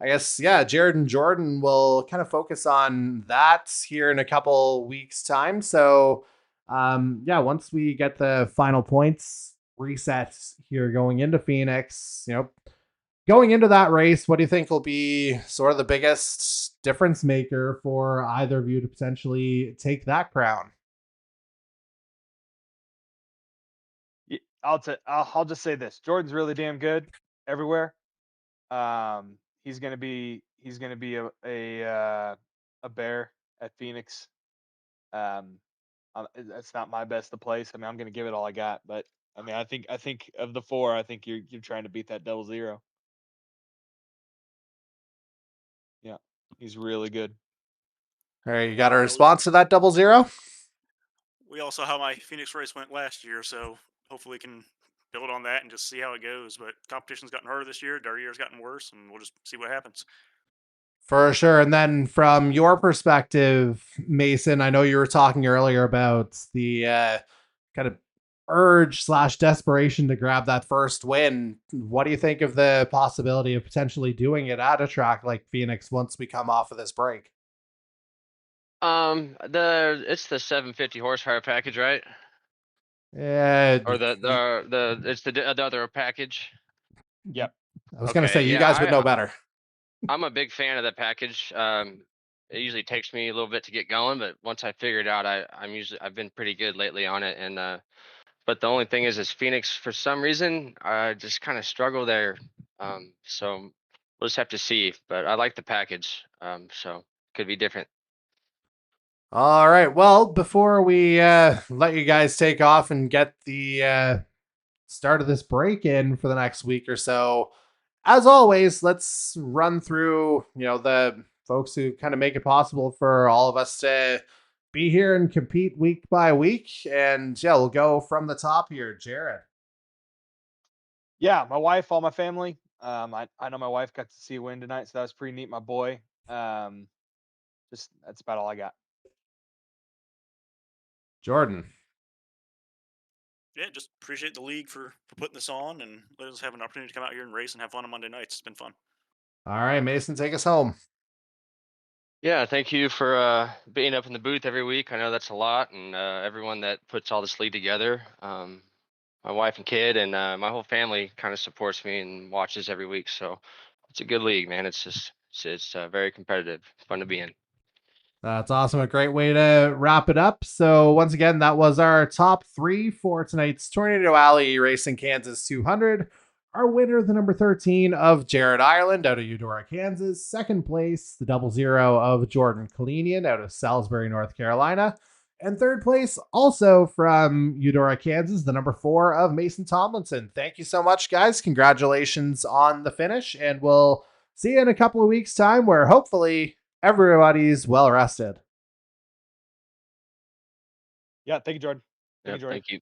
guess, yeah, Jared and Jordan will kind of focus on that here in a couple weeks time. So yeah, once we get the final points reset here going into Phoenix, going into that race, what do you think will be sort of the biggest difference maker for either of you to potentially take that crown? I'll just say this: Jordan's really damn good everywhere. he's gonna be a bear at Phoenix. Um, that's not my best of place. I mean, I'm gonna give it all I got, but I mean, I think of the four, I think you're trying to beat that 00. Yeah, he's really good. All right, you got a I know response to that 00? we all saw how my Phoenix race went last year, so hopefully we can build on that and just see how it goes. But competition's gotten harder this year. Our year's gotten worse, and we'll just see what happens. For sure. And then from your perspective, Mason, I know you were talking earlier about the kind of urge slash desperation to grab that first win. What do you think of the possibility of potentially doing it at a track like Phoenix once we come off of this break? It's the 750 horsepower package, right? Uh, Or it's the other package. Yep. I was going to say, Okay, you yeah, guys would know better. I'm a big fan of the package. It usually takes me a little bit to get going, but once I figure it out, I've been pretty good lately on it. And but the only thing is Phoenix, for some reason, I just kind of struggle there. So we'll just have to see. But I like the package. So could be different. All right. Well, before we let you guys take off and get the start of this break in for the next week or so, as always, let's run through, the folks who kind of make it possible for all of us to be here and compete week by week. And yeah, we'll go from the top here. Jared. Yeah, my wife, all my family. I know my wife got to see a win tonight, so that was pretty neat. My boy. Just that's about all I got. Jordan. Yeah, just appreciate the league for putting this on and let us have an opportunity to come out here and race and have fun on Monday nights. It's been fun. All right, Mason, take us home. Yeah, thank you for being up in the booth every week. I know that's a lot, and everyone that puts all this league together. My wife and kid and my whole family kind of supports me and watches every week. So it's a good league, man. It's very competitive, fun to be in. That's awesome. A great way to wrap it up. So, once again, that was our top three for tonight's Tornado Alley Racing Kansas 200. Our winner, the number 13 of Jared Ireland out of Eudora, Kansas. Second place, the 00 of Jordan Kalinian out of Salisbury, North Carolina. And third place, also from Eudora, Kansas, the number 4 of Mason Tomlinson. Thank you so much, guys. Congratulations on the finish. And we'll see you in a couple of weeks' time where hopefully everybody's well rested. Yeah, thank you, Jordan. Yep, thank you.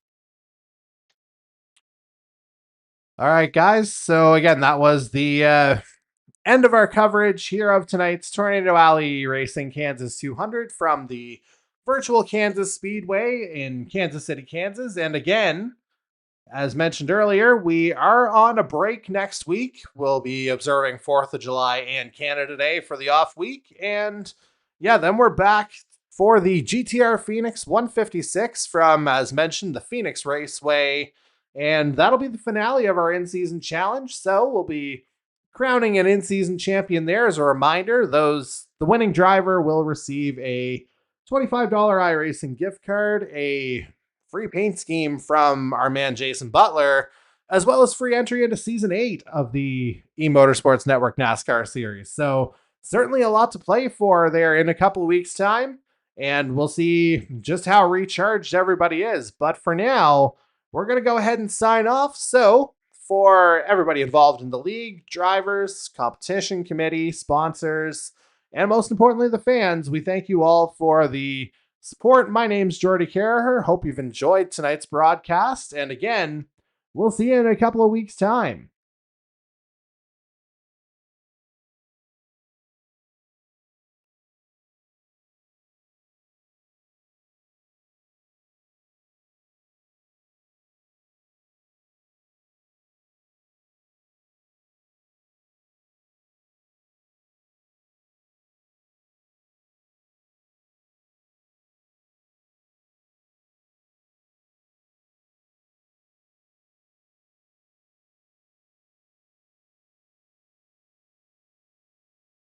All right, guys. So again, that was the end of our coverage here of tonight's Tornado Alley Racing Kansas 200 from the virtual Kansas Speedway in Kansas City, Kansas. And again, as mentioned earlier, we are on a break next week. We'll be observing 4th of July and Canada Day for the off week. And yeah, then we're back for the GTR Phoenix 156 from, as mentioned, the Phoenix Raceway. And that'll be the finale of our in-season challenge. So we'll be crowning an in-season champion there. As a reminder, the winning driver will receive a $25 iRacing gift card, a free paint scheme from our man Jason Butler, as well as free entry into season 8 of the E-Motorsports Network NASCAR series. So certainly a lot to play for there in a couple of weeks' time. And we'll see just how recharged everybody is. But for now, we're going to go ahead and sign off. So for everybody involved in the league, drivers, competition committee, sponsors, and most importantly, the fans, we thank you all for the support. My name's Jordy Carraher. Hope you've enjoyed tonight's broadcast. And again, we'll see you in a couple of weeks' time.